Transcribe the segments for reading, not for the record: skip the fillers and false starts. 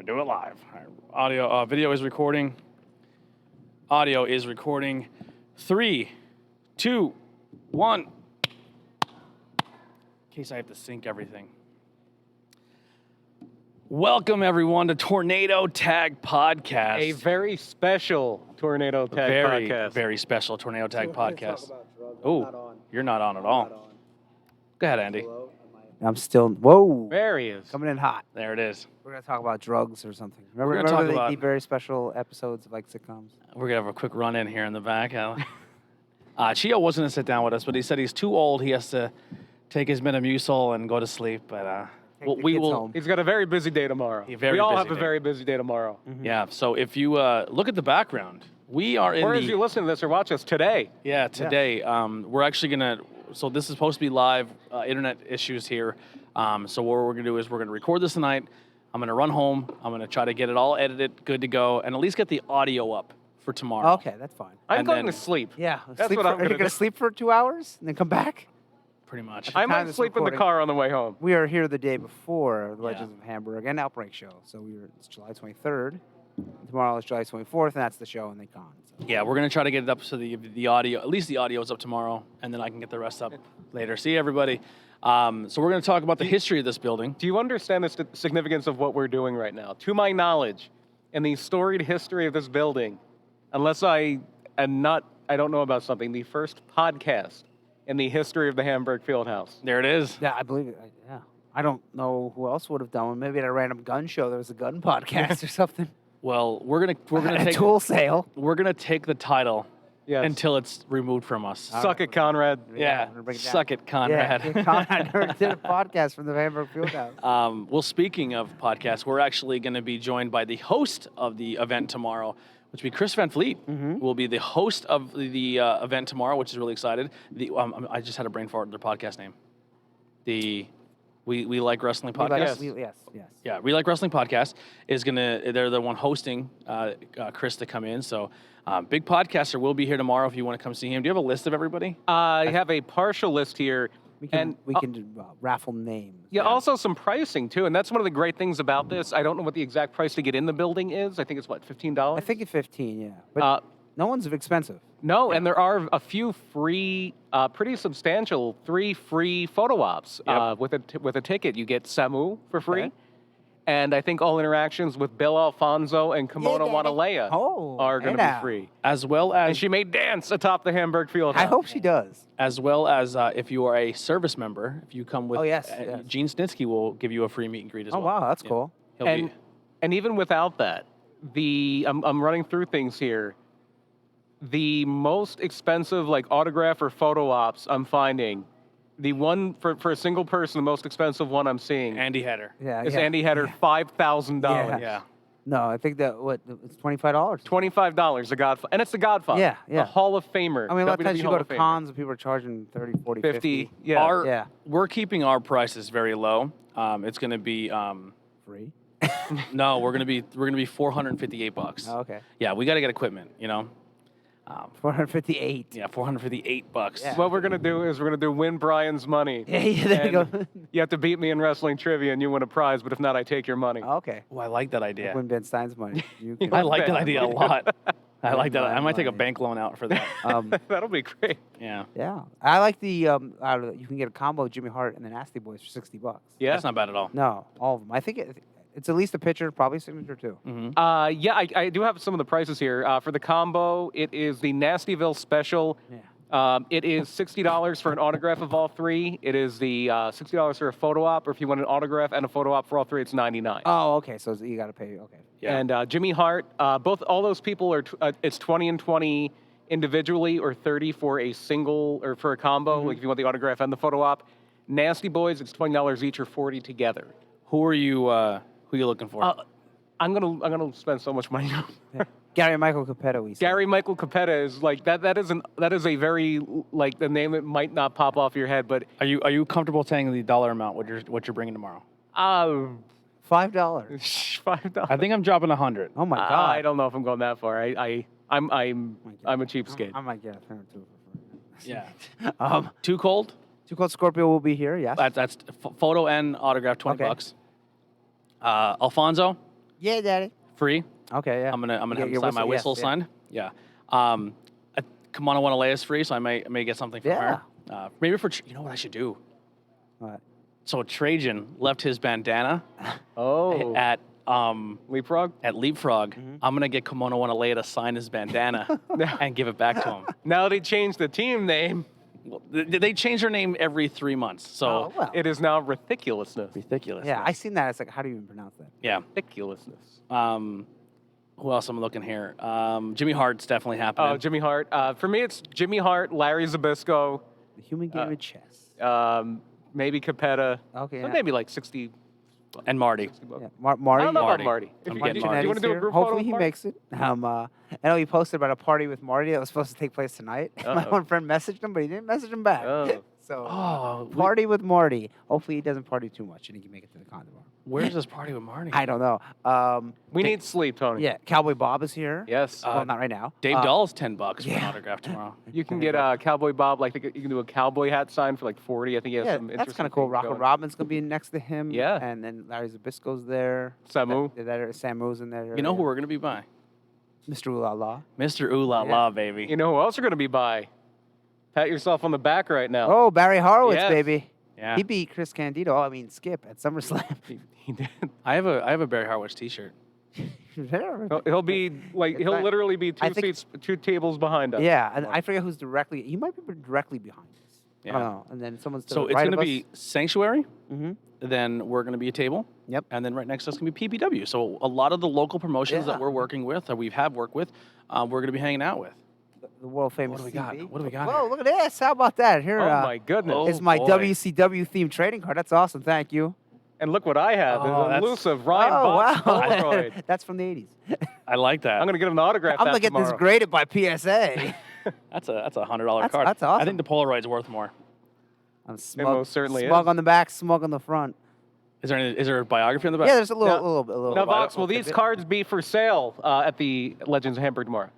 do it live. All right. Audio, video is recording. Audio is recording. 3, 2, 1. In case I have to sync everything. Welcome, everyone, to Tornado Tag Podcast. A very special Tornado Tag Podcast. Very special Tornado Tag Podcast. Oh, you're not on at all. Go ahead, Andy. I'm still, whoa. There he is. Coming in hot. There it is. We're going to talk about drugs or something. We're gonna Remember talk about- the very special episodes of like sitcoms? We're going to have a quick run in here in the back. Chio wasn't going to sit down with us, but he said he's too old. He has to take his Metamucil and go to sleep. But we will. Home. He's got a very busy day tomorrow. We all have a very busy day tomorrow. Mm-hmm. Yeah, so if you look at the background, we are in Or as you listen to this or watch us today. Yeah, today. We're actually going to, so this is supposed to be live, internet issues here. So what we're going to do is we're going to record this tonight. I'm going to run home. I'm going to try to get it all edited, good to go, and at least get the audio up for tomorrow. Okay, that's fine. I'm And going then- to sleep. Yeah. That's what I'm Are going you to going do. to sleep for 2 hours and then come back? Pretty much. I time might this sleep in the recording- car on the way home. We are here the day before the Legends Yeah. of Hamburg and Outbreak show. So it's July 23rd. Tomorrow is July 24th, and that's the show and the con. So. Yeah, we're going to try to get it up so the audio, at least the audio is up tomorrow, and then I can get the rest up later. See everybody. So we're going to talk about the history of this building. Do you understand the significance of what we're doing right now? To my knowledge, in the storied history of this building, unless I don't know about something, the first podcast in the history of the Hamburg Fieldhouse. There it is. Yeah, I believe it. Yeah. I don't know who else would have done one. Maybe at a random gun show, there was a gun podcast or something. Well, we're gonna At a take tool sale. we're gonna take the title Yes. until it's removed from us. Suck it, Conrad. Yeah, we're gonna break it down. suck it, Conrad. Yeah, Conrad never did a podcast from the Hamburg Fieldhouse. Well, speaking of podcasts, we're actually going to be joined by the host of the event tomorrow, which will be Chris Van Fleet. Mm-hmm. Will be the host of the event tomorrow, which is really excited. I just had a brain fart. Their podcast name, We Like Wrestling podcast. Yes. Yeah, We Like Wrestling podcast is they're the one hosting Chris to come in. So big podcaster will be here tomorrow if you want to come see him. Do you have a list of everybody? I have a partial list here. We can do raffle names. Yeah, also some pricing too, and that's one of the great things about this. I don't know what the exact price to get in the building is. I think it's $15. I think it's 15, yeah. But no one's expensive. No, and there are a few free, pretty substantial 3 free photo ops. Yep. With a ticket, you get Samu for free, Okay. and I think all interactions with Bill Alfonso and Kimono Daddy. Wanalea are going to now. be free. As well And as she may dance atop the Hamburg Fieldhouse. I hope she does. if you are a service member, if you come with, yes. Gene Snitsky will give you a free meet and greet as Oh, well. wow, that's Yeah. cool. He'll And be, and even without that, I'm running through things here. The most expensive autograph or photo ops I'm finding, the one for a single person, the most expensive one I'm seeing Andy Header. Yeah. is yeah. Andy Header, $5,000. Yeah. No, I think that, it's $25? $25, The Godfather. And it's The Godfather. Yeah, yeah. A Hall of Famer. I mean, a lot of WWE times you Hall go to of Famer. cons and people are charging 30, 40, 50. Yeah. Yeah. We're keeping our prices very low. It's going to be Free? no, we're going to be $458. Oh, okay. Yeah, we got to get equipment, 458. Yeah, $458. Yeah. What we're going to do is we're going to win Brian's money. Yeah, there you And go. You have to beat me in wrestling trivia and you win a prize, but if not, I take your money. Okay. Oh, I like that idea. Win Ben Stein's money. You I like that idea a lot. I like that. Money. I might take a bank loan out for that. That'll be great. Yeah. Yeah. I like the, you can get a combo of Jimmy Hart and the Nasty Boys for $60. Yeah. That's not bad at all. No, all of them. I think it's at least a picture, probably a signature too. Mm-hmm. Yeah, I do have some of the prices here. For the combo, it is the Nastyville Special. Yeah. It is $60 for an autograph of all 3. It is the $60 for a photo op, or if you want an autograph and a photo op for all 3, it's $99. Oh, okay. So you got to pay. Okay. Yeah. And Jimmy Hart, all those people are, it's 20 and 20 individually, or 30 for a single, or for a combo, like if you want the autograph and the photo op. Nasty Boys, it's $20 each, or 40 together. Who are you looking for? I'm gonna spend so much money. Yeah. Gary Michael Capetta, we said. Gary Michael Capetta is like that. That is a very the name that might not pop off your head, but Are you comfortable saying the dollar amount what you're bringing tomorrow? $5. $5. I think I'm dropping 100. Oh my God. I don't know if I'm going that far. I'm a cheapskate. I might get a pair too. Yeah. Too cold? Too Cold Scorpio will be here. Yes. That's photo and autograph, $20. Alfonso, Yeah, Daddy. Free. Okay, yeah. I'm gonna You have get him your sign my whistle, whistle yes, signed. Yeah. Kimono Wanalea is free, so I may get something from her. Maybe for you know what I should do. What? So Trajan left his bandana Oh. at Leapfrog? Leapfrog. Mm-hmm. I'm gonna get Kimono Wanalea to sign his bandana and give it back to him. Now they changed the team name. Well, they change their name every 3 months, so Oh, well. It is now ridiculousness. ridiculous. Yeah, I seen that. It's like, how do you even pronounce that? Yeah. Ridiculousness. Who else am I looking here? Jimmy Hart's definitely happening. Oh, Jimmy Hart. For me, it's Jimmy Hart, Larry Zbyszko, The human game of chess. maybe Capetta. Okay, So yeah. maybe like 60. And Marty. 60 bucks. Yeah, Marty. I don't know Marty. about Marty. I'm If getting do Marty. you want to do a here. group photo Hopefully with he Marty? makes it. I know he posted about a party with Marty that was supposed to take place tonight. My Uh-oh. one friend messaged him, but he didn't message him back. Oh. So, Oh, party with Marty. Hopefully he doesn't party too much and he can make it to the con tomorrow. where's this party with Marty? I don't know. We need sleep, Tony. Yeah, Cowboy Bob is here. Yes. Well, not right now. Dave Dahl's $10 for an yeah. autograph tomorrow. You can get Cowboy Bob. Like you can do a cowboy hat sign for like 40. I think he has Yeah, some that's interesting kind of cool. things Rocco going. Robin's gonna be next to him. Yeah. And then Larry Zbyszko's there. Samu. Samu's in there. You know who we're gonna be by? Mr. Ooh La La. Mr. Ooh La Yeah. La, baby. You know who else you're going to be by? Pat yourself on the back right now. Oh, Barry Horowitz, Yes. baby. Yeah. He beat Chris Skip at SummerSlam. He did. I have a Barry Harwich T-shirt. He'll be like he'll fact, literally be I two think- seats, two tables behind us. Yeah, and I forget who's directly. He might be directly behind us. I Yeah. don't know. And then someone's to So the it's right gonna of be Sanctuary. Mm-hmm. Then we're gonna be a table. Yep. And then right next to us gonna be PPW. So a lot of the local promotions Yeah. that we're working with, that we have worked with, we're gonna be hanging out with. The world famous. What do we got? TV. What do we got Whoa, here? look at this! How about that? Here Oh my goodness. Oh, is my boy. WCW themed trading card. That's awesome. Thank you. And look what I have. Oh, An that's- elusive Ryan oh Box wow, Polaroid. that's from the '80s. I like that. I'm going to get him the autograph I'm that gonna get this tomorrow. graded by PSA. That's a $100 That's- card. that's I awesome. think the Polaroid's worth more. I'm smug. most certainly smug is. on the back, smug on the front. Is there a biography on the back? Yeah, there's a Now- little. Now, bio- Vox, will these bit. cards be for sale at the Legends of Hamburg tomorrow?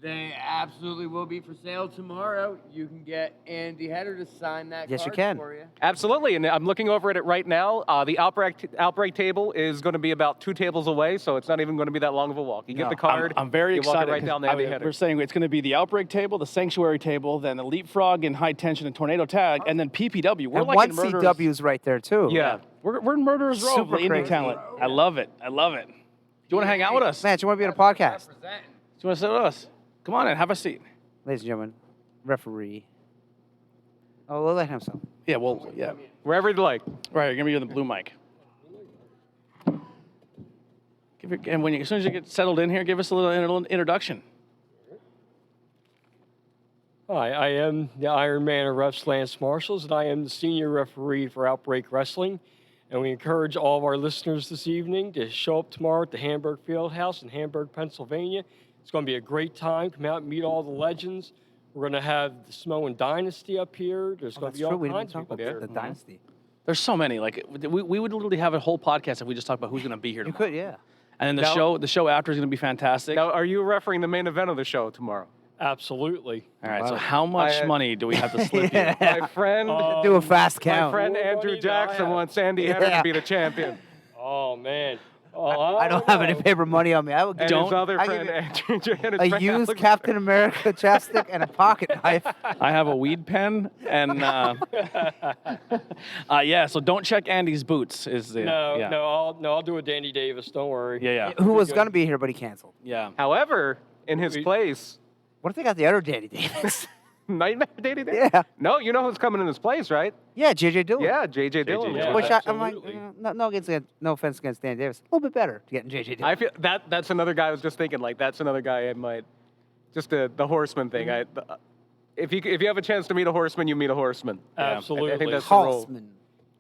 They absolutely will be for sale tomorrow. You can get Andy Header to sign that Yes, you card can. for you. Absolutely, and I'm looking over at it right now. The outbreak table is going to be about 2 tables away, so it's not even going to be that long of a walk. You No. get the card. I'm very you excited. Walk it right down the Andy Header. We're saying it's going to be the Outbreak table, the Sanctuary table, then the Leapfrog and High Tension and Tornado Tag, and then PPW. We're And like one in Murderers. CW's right there too. Yeah. We're in Murderers Row, Super the indie crazy. talent. I love it. I love it. Do you want to hang out with us? Do Man, you want to be on a podcast? Representing. you want to sit with us? Come on in, have a seat. Ladies and gentlemen, referee. Oh, we'll let him sell. Yeah, well, yeah. Wherever you'd like. Right, you're gonna be on the blue mic. And as soon as you get settled in here, give us a little introduction. Hi, I am the Iron Man of Refs, Lance Marshalls, and I am the senior referee for Outbreak Wrestling. And we encourage all of our listeners this evening to show up tomorrow at the Hamburg Fieldhouse in Hamburg, Pennsylvania. It's going to be a great time. Come out and meet all the legends. We're going to have the Samoan Dynasty up here. There's going to That's be all true. We didn't kinds of talk people about there. the dynasty. There's so many. Like we would literally have a whole podcast if we just talked about who's gonna be here You tomorrow. could, yeah. And then Now- the show after is gonna be fantastic. Now, are you refereeing the main event of the show tomorrow? Absolutely. All right. So Wow. how much I- money do we have to slip you? My friend, Do a fast my count. friend More Andrew money than I Jackson have. wants Andy Header Yeah. to be the champion. Oh, man. Oh, I don't have any know. paper money on me. I will give And you his other I give friend, you Andrew Jackson. a used Captain America chapstick and a pocket knife. I have a weed pen and yeah. So don't check Andy's boots. Is the No, yeah. I'll do a Danny Davis. Don't worry. Yeah. Who was good. going to be here, but he canceled. Yeah. However, in his place, What if they got the other Danny Davis? Nightmare Danny Davis? Yeah. No, you know who's coming in his place, right? Yeah, JJ Dillon. Yeah, JJ Dillon. Yeah. Which I'm like, absolutely. no offense against Danny Davis. A little bit better getting JJ Dillon. I feel that's another guy I was just thinking, like, that's another guy I might, just the horseman thing. If you have a chance to meet a horseman, you meet a horseman. Absolutely. I think that's the role. Halsman.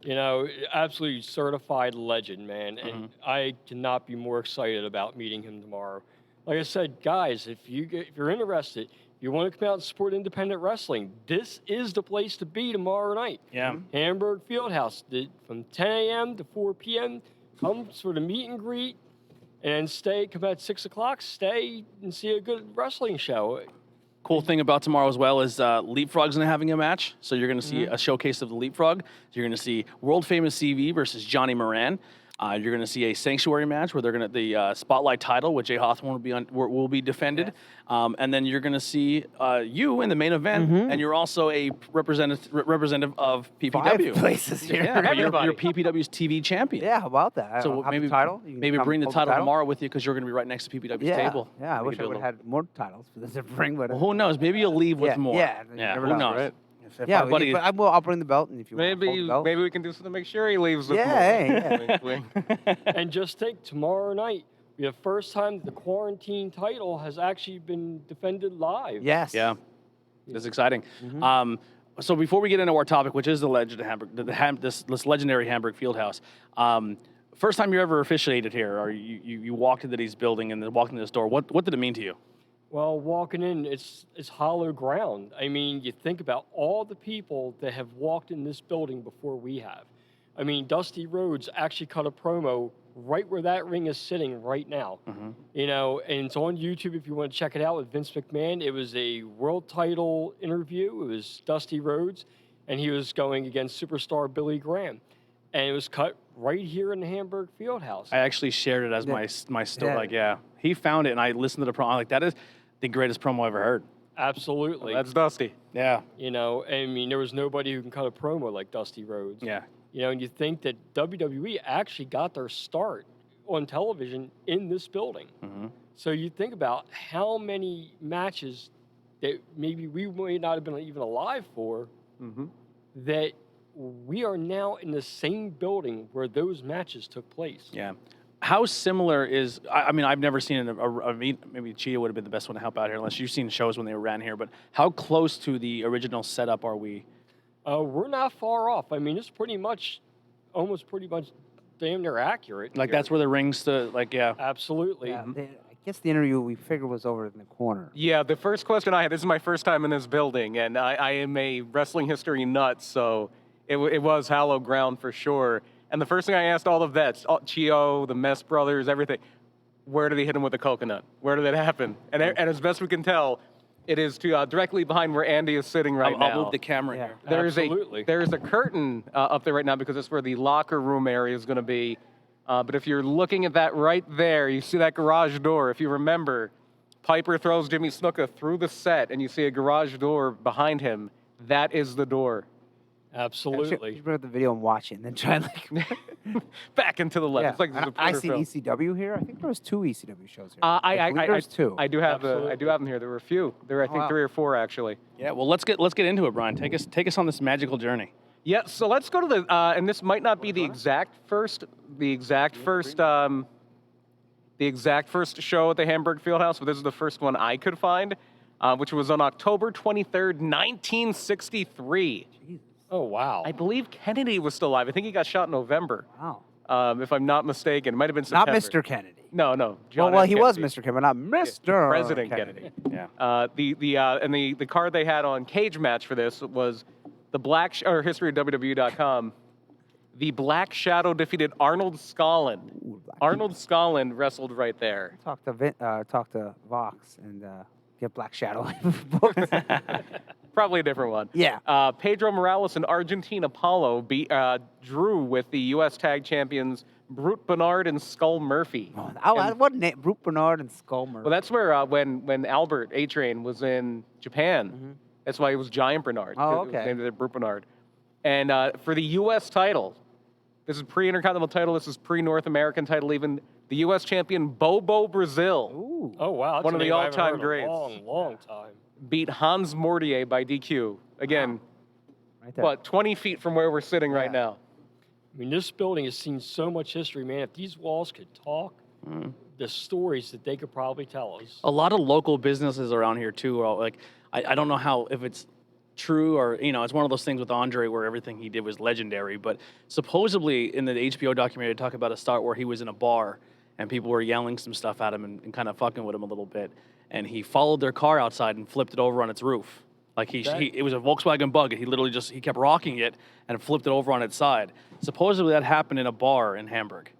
You know, absolutely certified legend, man. And I cannot be more excited about meeting him tomorrow. Like I said, guys, if you're interested, you want to come out and support independent wrestling, this is the place to be tomorrow night. Yeah. Hamburg Fieldhouse, from 10 a.m. to 4 p.m. Come for the meet and greet, and then come at 6 o'clock, stay and see a good wrestling show. Cool thing about tomorrow as well is Leapfrog's gonna having a match, so you're gonna see a showcase of the Leapfrog. You're gonna see world famous CV versus Johnny Moran. You're going to see a sanctuary match where they're going to the spotlight title with Jay Hawthorne will be defended, and then you're going to see you in the main event, and you're also a representative of PPW. 5 places here. Yeah, but you're Everybody. PPW's TV champion. Yeah, how about that? So Have maybe the title. You can maybe come bring the hold title tomorrow with you because you're going to be right next to PPW's Yeah, table. yeah. I We wish could I do a would have had more titles for this to bring, but Well, who knows? Maybe you'll leave with yeah, more. yeah, you never Who know. knows? Right. If yeah. our buddy, But I'll bring the belt, and if you want to hold Maybe the belt. maybe we can do something to make sure he leaves with Yeah, more. hey, yeah. Wink, wink. And just think, tomorrow night, we have first time the quarantine title has actually been defended live. Yes. yeah, it's exciting. Mm-hmm. So before we get into our topic, which is the legend of Hamburg, this legendary Hamburg Fieldhouse. First time you ever officiated here, or you walked into this building and then walked into this door. What did it mean to you? Well, walking in, it's hollow ground. I mean, you think about all the people that have walked in this building before we have. I mean, Dusty Rhodes actually cut a promo right where that ring is sitting right now. You know, and it's on YouTube if you want to check it out with Vince McMahon. It was a world title interview. It was Dusty Rhodes, and he was going against superstar Billy Graham. And it was cut right here in the Hamburg Fieldhouse. I actually shared it as my story. Yeah. Like, yeah, he found it, and I listened to the promo. I'm like, that is the greatest promo I ever heard. Absolutely. That's Dusty. Yeah, You know, I mean, there was nobody who can cut a promo like Dusty Rhodes. yeah. You know, and you think that WWE actually got their start on television in this building. So you think about how many matches that maybe we may not have been even alive for, that we are now in the same building where those matches took place. Yeah. How similar is? I mean, I've never seen maybe Chia would have been the best one to help out here, unless you've seen shows when they ran here. But how close to the original setup are we? We're not far off. I mean, it's almost pretty much damn near accurate. Like here. that's where the rings to yeah. Absolutely. Yeah, I guess the interview we figured was over in the corner. Yeah, the first question I had, this is my first time in this building, and I am a wrestling history nut, so it was hallowed ground for sure. And the first thing I asked all the vets, Chio, the Mess brothers, everything, where did they hit him with the coconut? Where did that happen? And as best we can tell, it is directly behind where Andy is sitting right now. I'll move the camera Yeah. here. Absolutely. There's a curtain up there right now because that's where the locker room area is going to be. But if you're looking at that right there, you see that garage door. If you remember, Piper throws Jimmy Snuka through the set, and you see a garage door behind him. That is the door. You Absolutely. should bring up the video and watch it, and then try and like. Back and to the left. Yeah. It's like And there's a I Porter see film. ECW here. I think there was 2 ECW shows here. I believe there's 2. I do have Absolutely. them here. There were a few. There were I think wow. 3 or 4 actually. Yeah. Well, let's get into it, Brian. Take us on this magical journey. Yeah, so let's go to the and this might not be the exact first show at the Hamburg Fieldhouse, but this is the first one I could find, which was on October 23rd, 1963. Jesus. Oh, wow. I believe Kennedy was still alive. I think he got shot in November, Wow. if I'm not mistaken. It might have been Not September. Mr. Kennedy. No. John Well, F. he was Kennedy. Mr. Kennedy, but not Mr. President Kennedy. Yeah. The card they had on Cage Match for this was the history of WWE.com. The Black Shadow defeated Arnold Skolin. Ooh, Black Arnold Skolin wrestled right there. Talk to Vox and get Black Shadow. Probably a different one. Yeah. Pedro Morales and Argentine Apollo drew with the U.S. Tag Champions Brute Bernard and Skull Murphy. What name? Brute Bernard and Skull Murphy. Well, that's where when Albert A-Train was in Japan, that's why it was Giant Bernard. Oh, It was okay. named after Brute Bernard. And for the U.S. title, this is pre-Intercontinental title, this is pre-North American title even, the U.S. champion Bobo Brazil Ooh. Oh, wow. That's One a of the name I haven't all-time heard in greats. a long, long time. beat Hans Mortier by DQ. Again, Right there. what, 20 feet from where we're sitting right Yeah. now. I mean, this building has seen so much history, man. If these walls could talk, the stories that they could probably tell us. A lot of local businesses around here too are like, I don't know how, if it's true or, it's one of those things with Andre where everything he did was legendary, but supposedly in the HBO documentary they talk about a start where he was in a bar and people were yelling some stuff at him and kind of fucking with him a little bit, and he followed their car outside and flipped it over on its roof. Like it was a Volkswagen Bug, and he literally he kept rocking it and flipped it over on its side. Supposedly that happened in a bar in Hamburg.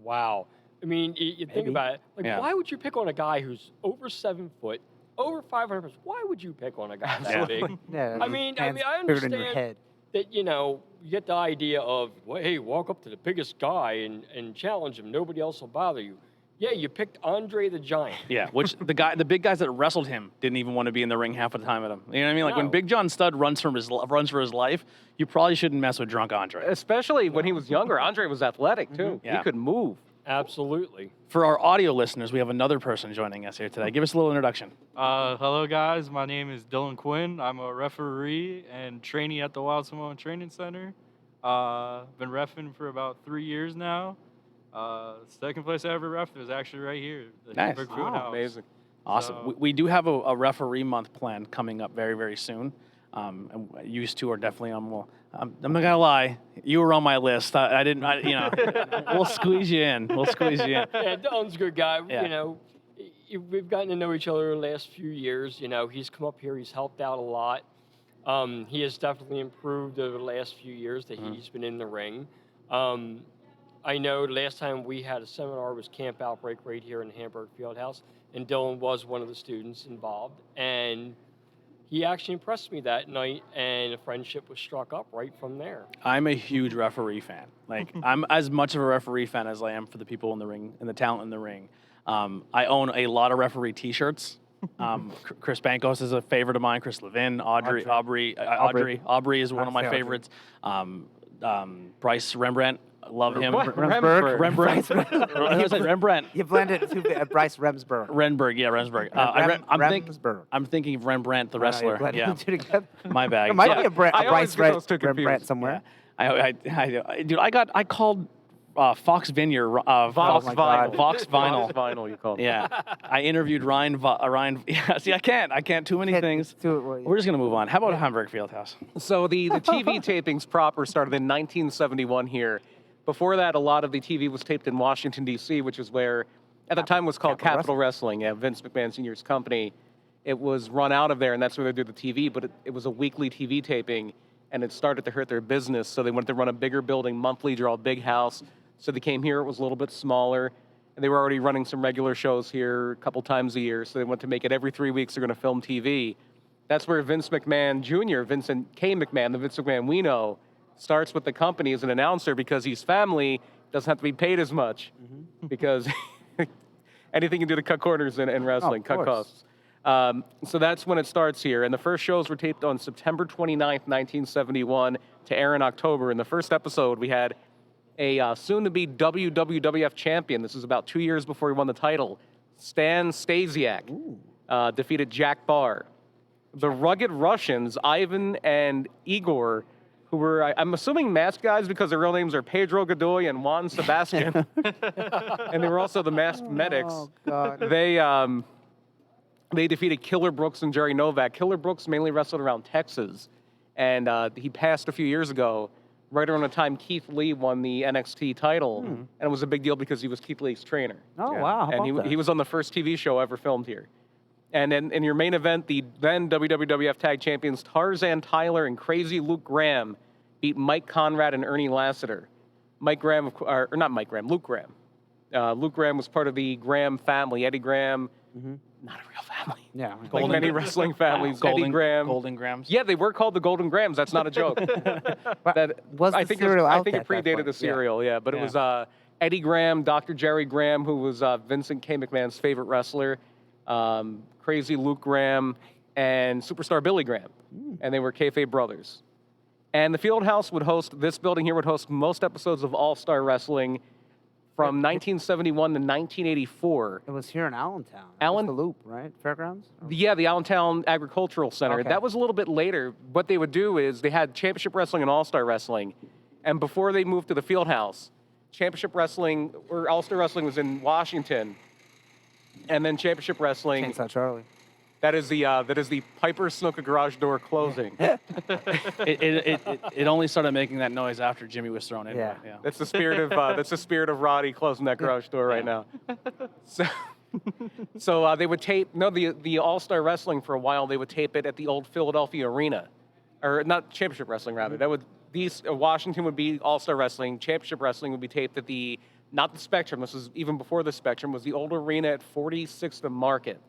Wow. I mean, you think Maybe. about it. Like, Yeah. why would you pick on a guy who's over 7 foot, over 500 pounds? Why would you pick on a guy that big? Yeah, I mean, I hands bigger than your understand head. that, you know, you get the idea of, well, hey, walk up to the biggest guy and challenge him. Nobody else will bother you. Yeah, you picked Andre the Giant. Yeah, which the big guys that wrestled him didn't even want to be in the ring half of the time with him. You know what I mean? Like when No. Big John Studd runs for his life, you probably shouldn't mess with drunk Andre. Especially when he was younger. Andre was athletic, too. Yeah. He could move. Absolutely. For our audio listeners, we have another person joining us here today. Give us a little introduction. Hello, guys. My name is Dylan Quinn. I'm a referee and trainee at the Wild Samoan Training Center. Been reffing for about 3 years now. Second place I ever reffed was actually right here, the Nice. Hamburg Field House. Amazing. Awesome. So- We do have a referee month planned coming up very, very soon. And you two are definitely on. Well, I'm not gonna lie, you were on my list. I didn't. We'll squeeze you in. We'll squeeze you in. Yeah, Dylan's a good guy. Yeah. You know, we've gotten to know each other the last few years. You know, he's come up here. He's helped out a lot. He has definitely improved over the last few years that he's been in the ring. I know the last time we had a seminar was Camp Outbreak right here in the Hamburg Fieldhouse, and Dylan was one of the students involved. And he actually impressed me that night, and a friendship was struck up right from there. I'm a huge referee fan. Like I'm as much of a referee fan as I am for the people in the ring and the talent in the ring. I own a lot of referee T-shirts. Chris Bankos is a favorite of mine. Chris Levin, Aubrey is one of my Audrey. favorites. Bryce Rembrandt, love him. What? Remsburg. Rembrandt. I said Rembrandt. You blended two Bryce Remsburg. Renberg, yeah, Remsburg. Remsburg. I'm thinking of Rembrandt, the wrestler. Blended Yeah, the two together. my bag. There might Yeah. be a, I a always Bryce get those two confused. Rembrandt somewhere. Dude, I called Fox Vineyard, Vox my God. Vinyl. Vox Vinyl. Vox Vinyl, you called it. Yeah, I interviewed Ryan. Yeah, see, I can't too many things. We're just gonna move on. How about Hamburg Fieldhouse? So the TV tapings proper started in 1971 here. Before that, a lot of the TV was taped in Washington, D.C., which is where, at the time, was called Capitol Wrestling. Yeah, Vince McMahon Sr.'s company. It was run out of there, and that's where they do the TV, but it was a weekly TV taping, and it started to hurt their business, so they wanted to run a bigger building monthly, draw a big house. So they came here, it was a little bit smaller, and they were already running some regular shows here a couple times a year, so they wanted to make it every 3 weeks they're going to film TV. That's where Vince McMahon Jr., Vincent K. McMahon, the Vince McMahon we know, starts with the company as an announcer because he's family, doesn't have to be paid as much, because anything you can do to cut corners in wrestling, of cut course. costs. So that's when it starts here. And the first shows were taped on September 29th, 1971 to air in October. In the first episode, we had a soon-to-be WWF champion. This was about 2 years before he won the title. Stan Stasiak defeated Jack Barr. The Rugged Russians, Ivan and Igor, who were, I'm assuming, masked guys because their real names are Pedro Godoy and Juan Sebastian. And they were also the masked medics. Oh, God. They defeated Killer Brooks and Jerry Novak. Killer Brooks mainly wrestled around Texas, and he passed a few years ago, right around the time Keith Lee won the NXT title, and it was a big deal because he was Keith Lee's trainer. Oh, wow. How And about he was on the first TV show ever filmed here. And then in your main event, the then WWF Tag Champions Tarzan Tyler and Crazy Luke Graham beat Mike Conrad and Ernie Lassiter. Luke Graham. Luke Graham was part of the Graham family. Eddie Graham, not a real family. Yeah. Like many wrestling families, Eddie Graham. Golden Grams. Yeah, they were called the Golden Grahams. That's not a joke. Was the cereal I out think it at that predated point? the cereal, yeah. But Yeah. it was Eddie Graham, Dr. Jerry Graham, who was Vincent K. McMahon's favorite wrestler, Crazy Luke Graham, and Superstar Billy Graham. And they were kayfabe brothers. And the Fieldhouse would host, this building here would host most episodes of All-Star Wrestling from 1971 to 1984. It was here in Allentown. Allen- Just the Loop, right? Fairgrounds? Yeah, the Allentown Agricultural Center. Okay. That was a little bit later. What they would do is they had Championship Wrestling and All-Star Wrestling. And before they moved to the Fieldhouse, Championship Wrestling, or All-Star Wrestling was in Washington. And then Championship Wrestling, Chainsaw Charlie. that is the Piper Snuka garage door closing. It only started making that noise after Jimmy was thrown in. Yeah. That's the spirit of Roddy closing that garage door right now. So they would tape the All-Star Wrestling for a while. They would tape it at the old Philadelphia Arena, or not Championship Wrestling rather. That would Washington would be All-Star Wrestling. Championship Wrestling would be taped at not the Spectrum. This was even before the Spectrum. Was the old arena at 46th and Market,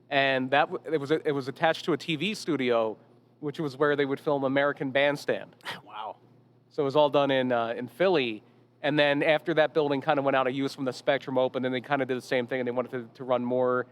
and it was attached to a TV studio which was where they would film American Bandstand. Wow. So it was all done in Philly. And then after that building kind of went out of use when the Spectrum opened, then they kind of did the same thing, and they wanted to run more,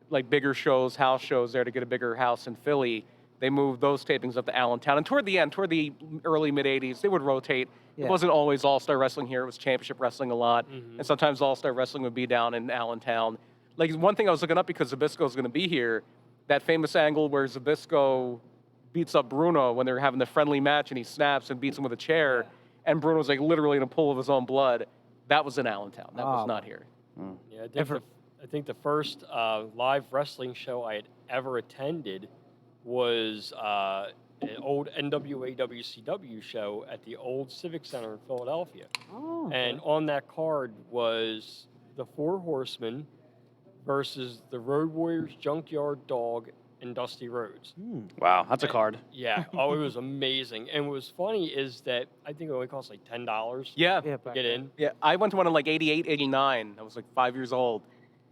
like, bigger shows, house shows there to get a bigger house in Philly. They moved those tapings up to Allentown. And toward the end, toward the early, mid-'80s, they would rotate. Yeah. It wasn't always All-Star Wrestling here. It was Championship Wrestling a lot. And sometimes All-Star Wrestling would be down in Allentown. Like, one thing I was looking up because Zbyszko's going to be here, that famous angle where Zbyszko beats up Bruno when they're having the friendly match and he snaps and beats him with a chair. Yeah. And Bruno's like literally in a pool of his own blood. That was in Allentown. That was Oh. not here. Yeah, I think the first live wrestling show I had ever attended was an old NWA WCW show at the old Civic Center in Philadelphia. Oh, And on that card was the Four Horsemen versus the Road Warriors, Junkyard Dog, and Dusty Rhodes. Wow, that's a card. Yeah. Oh, it was amazing. And what was funny is that I think it only cost like $10 Yeah. yeah, to get in. Yeah. I went to one in like 88, 89. I was like 5 years old.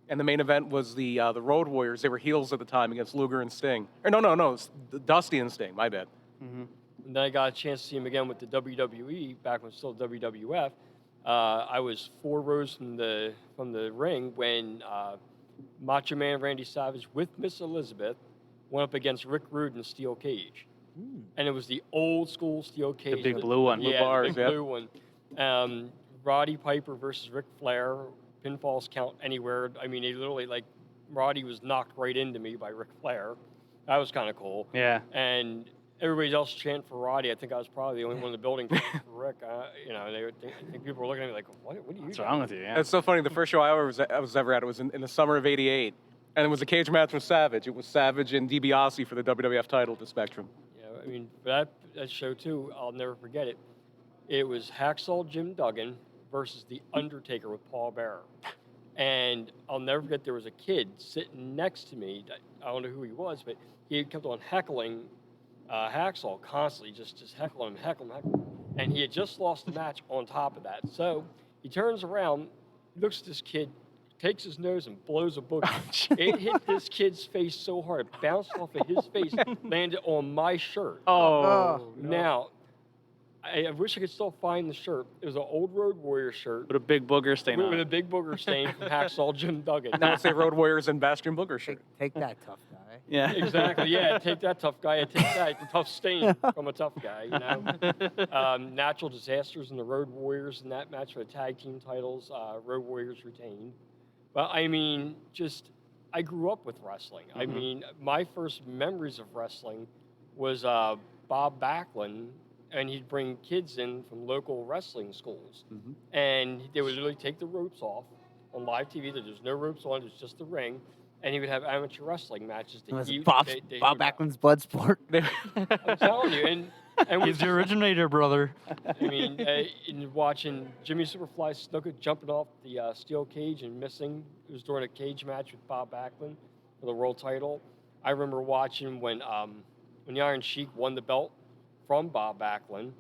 And the main event was the Road Warriors. They were heels at the time against Luger and Sting. Or no, it was Dusty and Sting. My bad. And then I got a chance to see him again with the WWE back when it was still WWF. I was 4 rows from the ring when Macho Man Randy Savage with Miss Elizabeth went up against Rick Rude in a steel cage. And it was the old school steel cage. big blue one. Yeah, Blue bars, the big yep. blue one. Roddy Piper versus Ric Flair. Pinfalls count anywhere. I mean, they literally, like, Roddy was knocked right into me by Ric Flair. That was kind of cool. Yeah. And everybody else chanting for Roddy. I think I was probably the only one in the building for Rick. I think people were looking at me like, what are you What's doing? wrong with you? Yeah. It's so funny. The first show I was ever at was in the summer of 88. And it was a cage match with Savage. It was Savage and DiBiase for the WWF title at the Spectrum. Yeah, I mean, for that show, too, I'll never forget it. It was Hacksaw Jim Duggan versus The Undertaker with Paul Bearer. And I'll never forget, there was a kid sitting next to me. I don't know who he was, but he kept on heckling Hacksaw constantly, just heckling him. And he had just lost the match on top of that. So he turns around, looks at this kid, takes his nose and blows a boogie. It hit this kid's face so hard, it bounced off of his face, landed on my shirt. Oh. Now, I wish I could still find the shirt. It was an old Road Warrior shirt With a big booger stain on with a it. big booger stain from Hacksaw Jim Duggan. Now let's say Road Warriors and Bastion Booger shirt. take that tough guy. Yeah. Exactly. Yeah, take that tough guy. Take that tough stain from a tough guy. You know. Natural disasters and the Road Warriors in that match for the tag team titles. Road Warriors retained. But I mean, I grew up with wrestling. I mean, my first memories of wrestling was Bob Backlund, and he'd bring kids in from local wrestling schools, and they would literally take the ropes off on live TV. There's no ropes on; it's just the ring. And he would have amateur wrestling matches. It was Bob Backlund's blood sport. I'm telling you, and He's the originator, brother. I mean, in watching Jimmy Superfly Snuka jumping off the steel cage and missing. It was during a cage match with Bob Backlund for the world title. I remember watching when the Iron Sheik won the belt from Bob Backlund.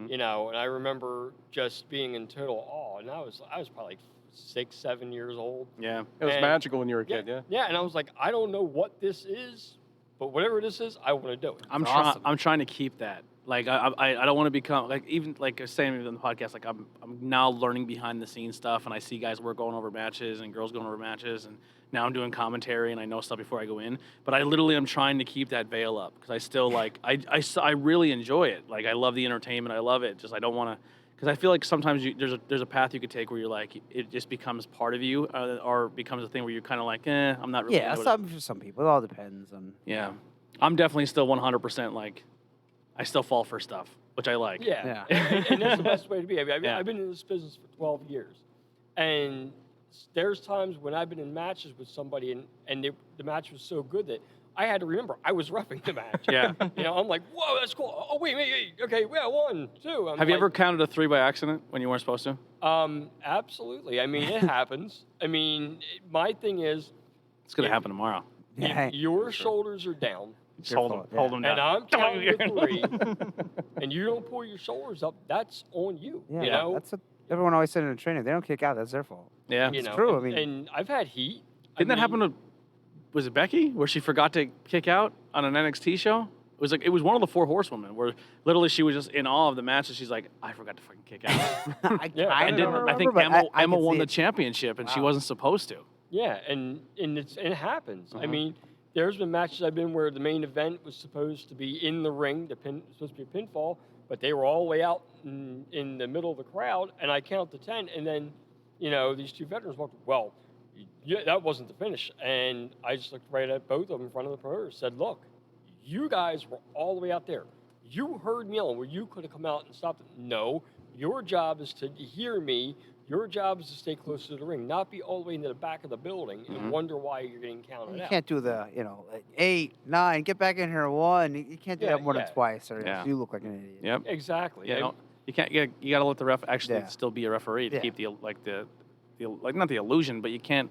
You know, and I remember just being in total awe. And I was probably like 6, 7 years old. Yeah. It was And- magical when you were a kid, yeah. Yeah, and I was like, I don't know what this is, but whatever this is, I want to do it. I'm trying to keep that. Like I don't want to become like, even like I was saying in the podcast, like I'm now learning behind the scenes stuff, and I see guys going over matches and girls going over matches, and now I'm doing commentary and I know stuff before I go in. But I literally am trying to keep that veil up because I still like I really enjoy it. Like I love the entertainment, I love it. Just I don't want to, because I feel like sometimes there's a path you could take where you're like it just becomes part of you, or becomes a thing where you're kind of like I'm not really. Yeah, into it. for some people, it all depends on. Yeah, I'm definitely still 100% like. I still fall for stuff, which I like. Yeah. Yeah. And that's the best way to be. I mean, Yeah. I've been in this business for 12 years. And there's times when I've been in matches with somebody and the match was so good that I had to remember I was roughing the match. Yeah. You know, I'm like, whoa, that's cool. Oh, wait, okay, yeah, 1, 2. Have you ever counted a 3 by accident when you weren't supposed to? Absolutely. I mean, it happens. I mean, my thing is, It's gonna Yeah. happen tomorrow. if your shoulders are down, Just hold them, fault, hold them down. and I'm counting to 3, and you don't pull your shoulders up, that's on you. Yeah, You know? that's what everyone always said in a training. They don't kick out. That's their fault. Yeah. You It's know, true, I And, mean- and I've had heat. Didn't that happen to? Was it Becky where she forgot to kick out on an NXT show? it was one of the four horsewomen where literally she was just in awe of the match, and she's like, I forgot to fucking kick out. I Yeah, kinda And don't didn't, I remember, think but Emma, I Emma can won see the it. championship, and she Wow. wasn't supposed to. Yeah, and it happens. I Uh-huh. mean, there's been matches I've been where the main event was supposed to be in the ring, supposed to be a pinfall, but they were all the way out in the middle of the crowd, and I count to 10, and then, these two veterans walked. Well, yeah, that wasn't the finish, and I just looked right at both of them in front of the promoter, said, "Look, you guys were all the way out there. You heard me yelling where you could have come out and stopped it. No, your job is to hear me. Your job is to stay close to the ring, not be all the way into the back of the building and wonder why you're getting counted You out." can't do the, 8, 9, get back in here 1. You can't do Yeah, that more than yeah. twice, or Yeah. else you look like an idiot. Yep. Exactly. Yeah, And- no, you can't. You got to let the ref actually Yeah. still be a referee to Yeah. keep the not the illusion, but you can't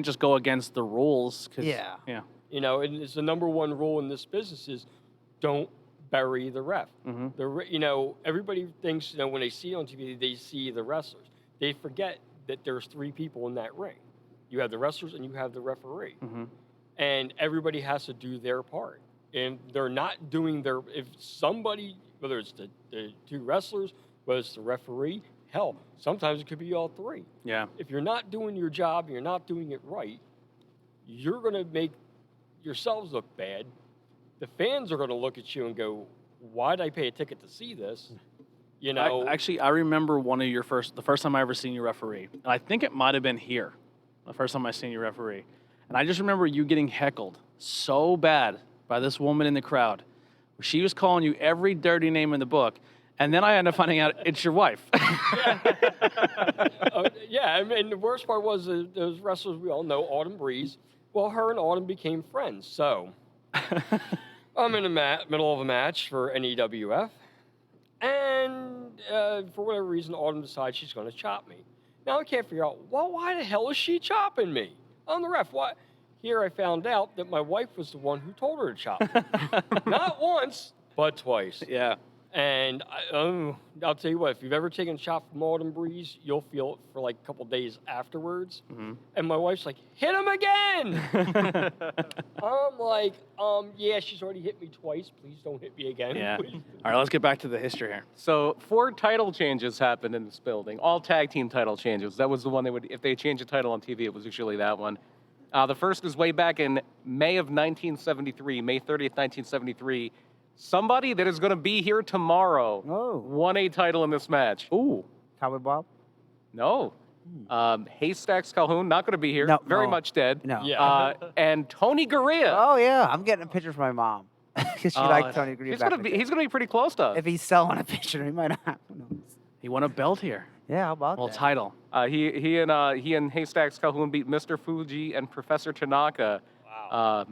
just go against the rules. 'Cause, Yeah. Yeah. and it's the number one rule in this business is don't bury the ref. Mm-hmm. Everybody thinks, when they see it on TV, they see the wrestlers. They forget that there's three people in that ring. You have the wrestlers and you have the referee. Mm-hmm. And everybody has to do their part. And they're not doing if somebody, whether it's the two wrestlers, whether it's the referee, hell, sometimes it could be all three. Yeah. If you're not doing your job and you're not doing it right, you're going to make yourselves look bad. The fans are going to look at you and go, why'd I pay a ticket to see this? I remember the first time I ever seen you referee, and I think it might have been here, the first time I seen you referee, and I just remember you getting heckled so bad by this woman in the crowd. She was calling you every dirty name in the book, and then I ended up finding out it's your wife. Yeah, I mean, the worst part was those wrestlers we all know, Autumn Breeze. Well, her and Autumn became friends. So I'm in the middle of a match for NEWF, and for whatever reason, Autumn decides she's going to chop me. Now I can't figure out, well, why the hell is she chopping me? I'm the ref. Why? Here I found out that my wife was the one who told her to chop me. Not once, but twice. Yeah. And I'll tell you what, if you've ever taken a shot from Autumn Breeze, you'll feel it for like a couple days afterwards. Mm-hmm. And my wife's like, hit him again! I'm like, yeah, she's already hit me twice. Please don't hit me again. Yeah. Please. All right, let's get back to the history here. So 4 title changes happened in this building. All tag team title changes. That was the one if they changed a title on TV, it was usually that one. The first is way back in May of 1973, May 30th, 1973. Somebody that is going to be here tomorrow won a title in this match. Ooh. Cowboy Bob? No. Haystacks Calhoun, not going to be here. No, Very no. much dead. No. Yeah. And Tony Gurria. Oh, yeah. I'm getting a picture for my mom. Because she liked Tony Gurria. He's going to be pretty close to us. If he's selling a picture, he might not. Who knows? He won a belt here. Yeah, how about Well, that? title. He and Haystacks Calhoun beat Mr. Fuji and Professor Tanaka. Wow.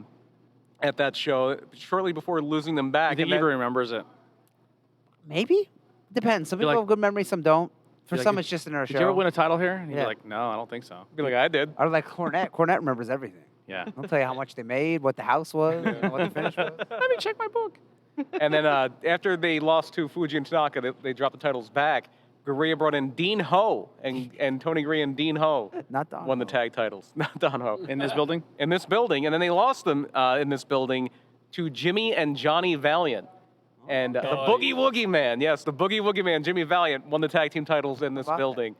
At that show, shortly before losing them back. I think And he that- even remembers it. Maybe. Depends. Some You're people like- have good memory, some don't. For You're like, some, did- it's just another Did show. you ever win a title here? And he'd Yeah. be like, no, I don't think so. be like, I did. Or like Cornette. Cornette remembers everything. Yeah. He'll tell you how much they made, what the house was, what the finish was. Let me check my book. And then after they lost to Fuji and Tanaka, they dropped the titles back. Gurria brought in Dean Ho, and Tony Gurria and Dean Ho Not Don. won the Ho. tag titles. Not Don Ho. In this building? In this building. And then they lost them in this building to Jimmy and Johnny Valiant. And the Nice. Boogie Woogie Man, yes, the Boogie Woogie Man, Jimmy Valiant, won the tag team titles in this How about building.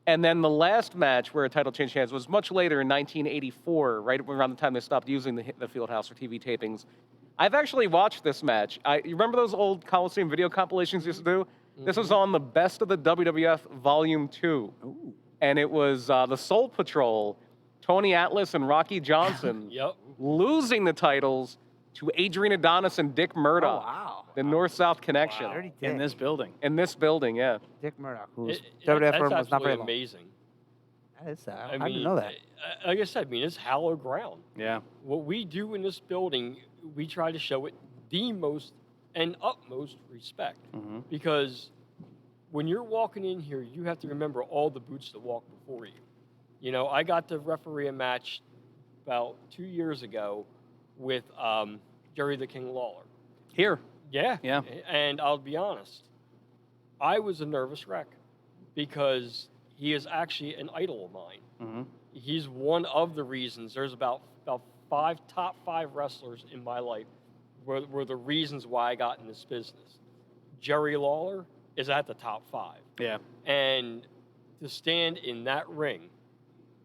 And then the last match where a title change hands was much later in 1984, right around the time they stopped using the field house for TV tapings. I've actually watched this match. You remember those old Coliseum video compilations used to do? This was on the Best of the WWF Volume 2. Ooh. And it was the Soul Patrol, Tony Atlas and Rocky Johnson, Yep. losing the titles to Adrian Adonis and Dick Oh, Murdoch. wow. The North-South connection. Dirty Dick. In this building. In this building, yeah. Dick Murdoch, who's It- WWF that's firm was not very absolutely long. amazing. That is sad. I I mean, didn't know that. Like I said, it's hallowed ground. Yeah. What we do in this building, we try to show it the most and utmost respect. Mm-hmm. Because when you're walking in here, you have to remember all the boots that walk before you. You know, I got to referee a match about 2 years ago with Jerry the King Lawler. Here. Yeah. Yeah. And I'll be honest, I was a nervous wreck because he is actually an idol of mine. Mm-hmm. He's one of the reasons. There's about top five wrestlers in my life were the reasons why I got in this business. Jerry Lawler is at the top 5. Yeah. And to stand in that ring,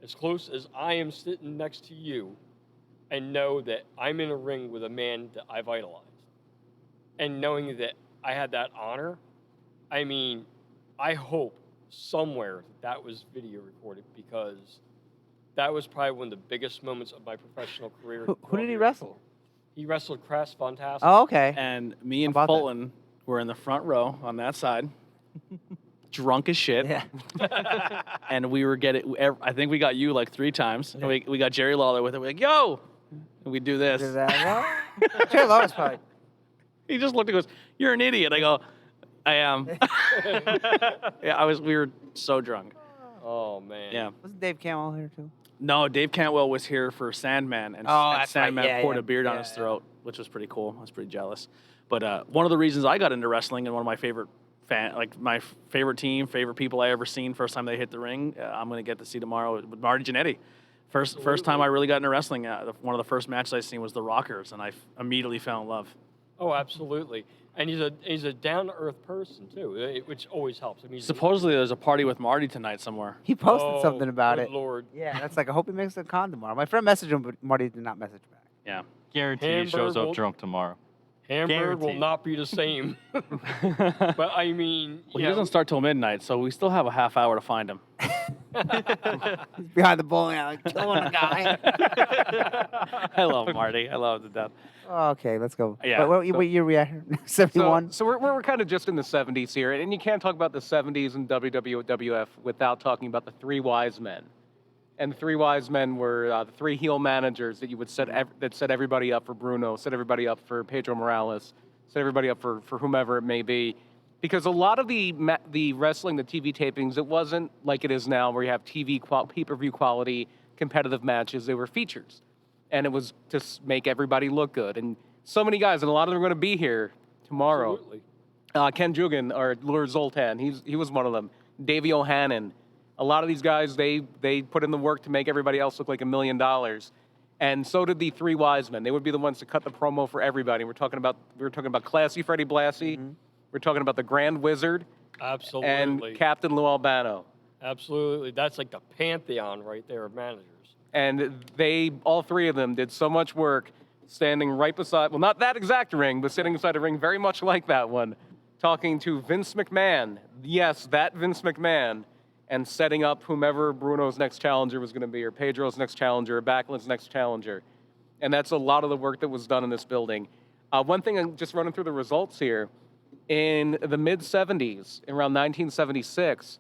as close as I am sitting next to you, and know that I'm in a ring with a man that I've idolized, and knowing that I had that honor, I mean, I hope somewhere that was video recorded, because that was probably one of the biggest moments of my professional career. Who did he wrestle? He wrestled Crest Fantastic. Oh, okay. And me and How about that? Fulton were in the front row on that side, drunk as shit. Yeah. And we were I think we got you like 3 times. And we got Jerry Lawler with it. We're like, yo! And we do this. Did that well? Jerry Lawler's probably. He just looked and goes, "You're an idiot." I go, "I am." Yeah, we were so drunk. Oh man. Yeah. Wasn't Dave Camel here too? No, Dave Cantwell was here for Sandman, and, Oh, and that's right. Sandman Yeah, poured yeah. a beer down Yeah, his yeah. throat, which was pretty cool. I was pretty jealous. But one of the reasons I got into wrestling, and one of my favorite my favorite team, favorite people I ever seen, first time they hit the ring, I'm going to get to see tomorrow with Marty Jannetty. First time I really got into wrestling, one of the first matches I seen was the Rockers, and I immediately fell in love. Oh, absolutely. And he's a down to earth person too, which always helps. I mean, Supposedly there's a party with Marty tonight somewhere. He posted something about good it. Lord. Yeah, that's like, I hope he makes a con tomorrow. My friend messaged him, but Marty did not message back. Yeah. Guarantee he Hamburg shows up will- drunk tomorrow. Hamburg will Guaranteed. not be the same. But I mean, Well, he you know, doesn't start till midnight, so we still have a half hour to find him. He's behind the bowling alley killing the guy. I love Marty. I love him to death. Okay, let's go. Yeah, What year we at? 71? So we're kind of just in the 70s here, and you can't talk about the 70s and WWF without talking about the 3 wise men. And the 3 wise men were the 3 heel managers that you would that set everybody up for Bruno, set everybody up for Pedro Morales, set everybody up for whomever it may be. Because a lot of the wrestling, the TV tapings, it wasn't like it is now, where you have pay-per-view quality competitive matches. They were features, and it was to make everybody look good. And so many guys, and a lot of them are going to be here tomorrow. absolutely. Ken Jugan or Lure Zoltan, he was one of them. Davey O'Hannon. A lot of these guys, they put in the work to make everybody else look like $1 million. And so did the 3 wise men. They would be the ones to cut the promo for everybody. We were talking about Classy Freddie Blassie. Mm-hmm. We're talking about the Grand Wizard Absolutely. and Captain Lou Albano. Absolutely. That's like the pantheon right there of managers. And all 3 of them did so much work standing right beside, well, not that exact ring, but sitting beside a ring very much like that one, talking to Vince McMahon. Yes, that Vince McMahon. And setting up whomever Bruno's next challenger was going to be, or Pedro's next challenger, or Backlund's next challenger. And that's a lot of the work that was done in this building. One thing, I'm just running through the results here. In the mid-'70s, around 1976,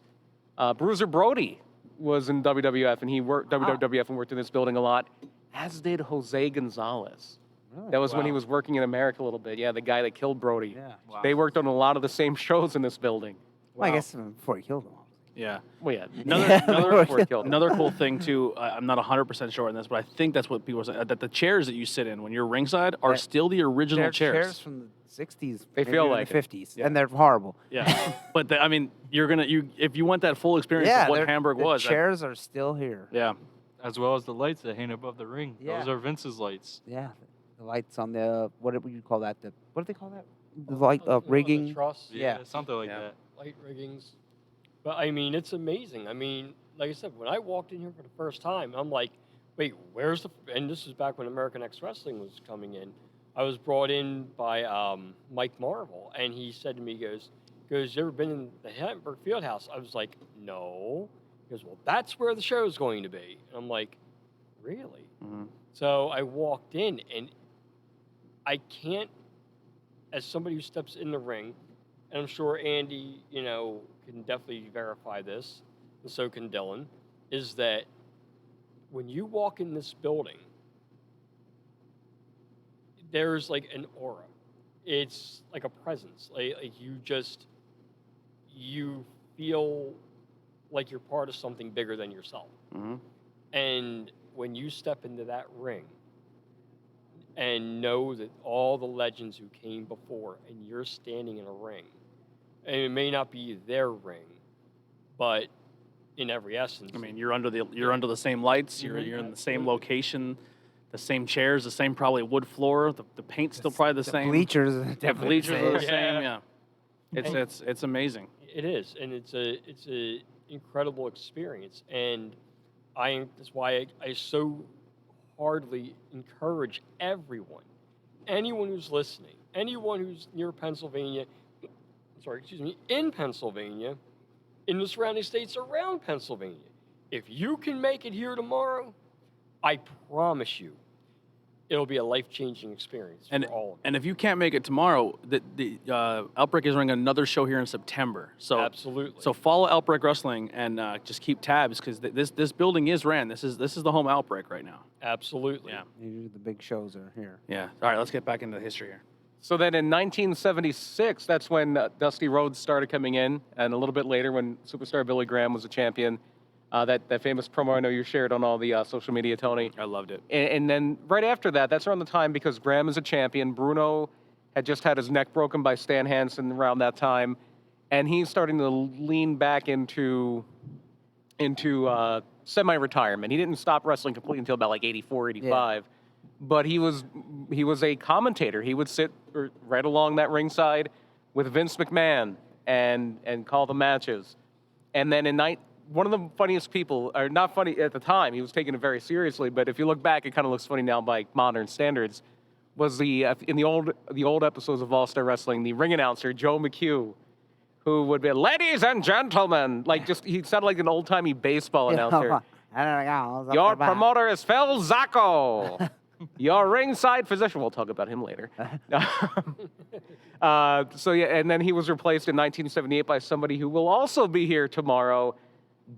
Bruiser Brody was in WWF, and he worked WWF and worked in this building a lot, as did Jose Gonzalez. Really? That was when he Wow. was working in America a little bit. Yeah, the guy that killed Brody. Yeah. Wow. They worked on a lot of the same shows in this building. Well, I guess before he killed him. Yeah. Well, yeah. Another before he killed him. Another cool thing too, I'm not 100% sure on this, but I think that's what people say, that the chairs that you sit in when you're ringside are Yeah. still the original They're chairs. chairs from the 60s. They maybe feel even like the it. 50s, Yeah. and they're horrible. Yeah. But I mean, if you want that full experience Yeah, of what they're- Hamburg the was. chairs are still here. Yeah. As well as the lights that hang above the ring. Yeah. Those are Vince's lights. Yeah, the lights on the what would you call that? What do they call that? The light rigging. The truss, Yeah. Something like Yeah. that. light riggings. But I mean, it's amazing. I mean, like I said, when I walked in here for the first time, I'm like, wait, where's the? And this is back when American X Wrestling was coming in. I was brought in by Mike Marvel, and he said to me, he goes, you ever been in the Hamburg Fieldhouse? I was like, no. He goes, well, that's where the show is going to be. And I'm like, really? Mhm. So I walked in, and I can't, as somebody who steps in the ring, and I'm sure Andy, can definitely verify this, and so can Dylan, is that when you walk in this building, there's like an aura. It's like a presence. Like you feel like you're part of something bigger than yourself. Mhm. And when you step into that ring and know that all the legends who came before, and you're standing in a ring, and it may not be their ring, but in every essence, I mean, you're under the same lights. You're in the same location. the same chairs, the same probably wood floor. The paint's still probably the same. Bleachers. The definitely bleachers are the same. same. Yeah. Yeah, it's amazing. It is, and it's a incredible experience, and that's why I so hardly encourage anyone who's listening, anyone who's near Pennsylvania, in Pennsylvania, in the surrounding states around Pennsylvania. If you can make it here tomorrow, I promise you, it'll be a life-changing experience for all of you. And if you can't make it tomorrow, the Outbreak is running another show here in September. So Absolutely. So follow Outbreak Wrestling and just keep tabs because this building is ran. This is the home Outbreak right now. Absolutely. Yeah. Usually the big shows are here. Yeah. All right, let's get back into the history here. So then in 1976, that's when Dusty Rhodes started coming in, and a little bit later when Superstar Billy Graham was a champion. That famous promo I know you shared on all the social media, Tony. I loved it. And then right after that, that's around the time because Graham is a champion. Bruno had just had his neck broken by Stan Hansen around that time, and he's starting to lean back into semi-retirement. He didn't stop wrestling completely until about like 84, 85. Yeah. But he was a commentator. He would sit right along that ringside with Vince McMahon and call the matches. And then one of the funniest people, or not funny at the time, he was taking it very seriously, but if you look back, it kind of looks funny now by modern standards, was in the old episodes of All Star Wrestling, the ring announcer, Joe McHugh, who would be, ladies and gentlemen, he sounded like an old-timey baseball announcer. Your promoter is Phil Zacco. Your ringside physician. We'll talk about him later. And then he was replaced in 1978 by somebody who will also be here tomorrow,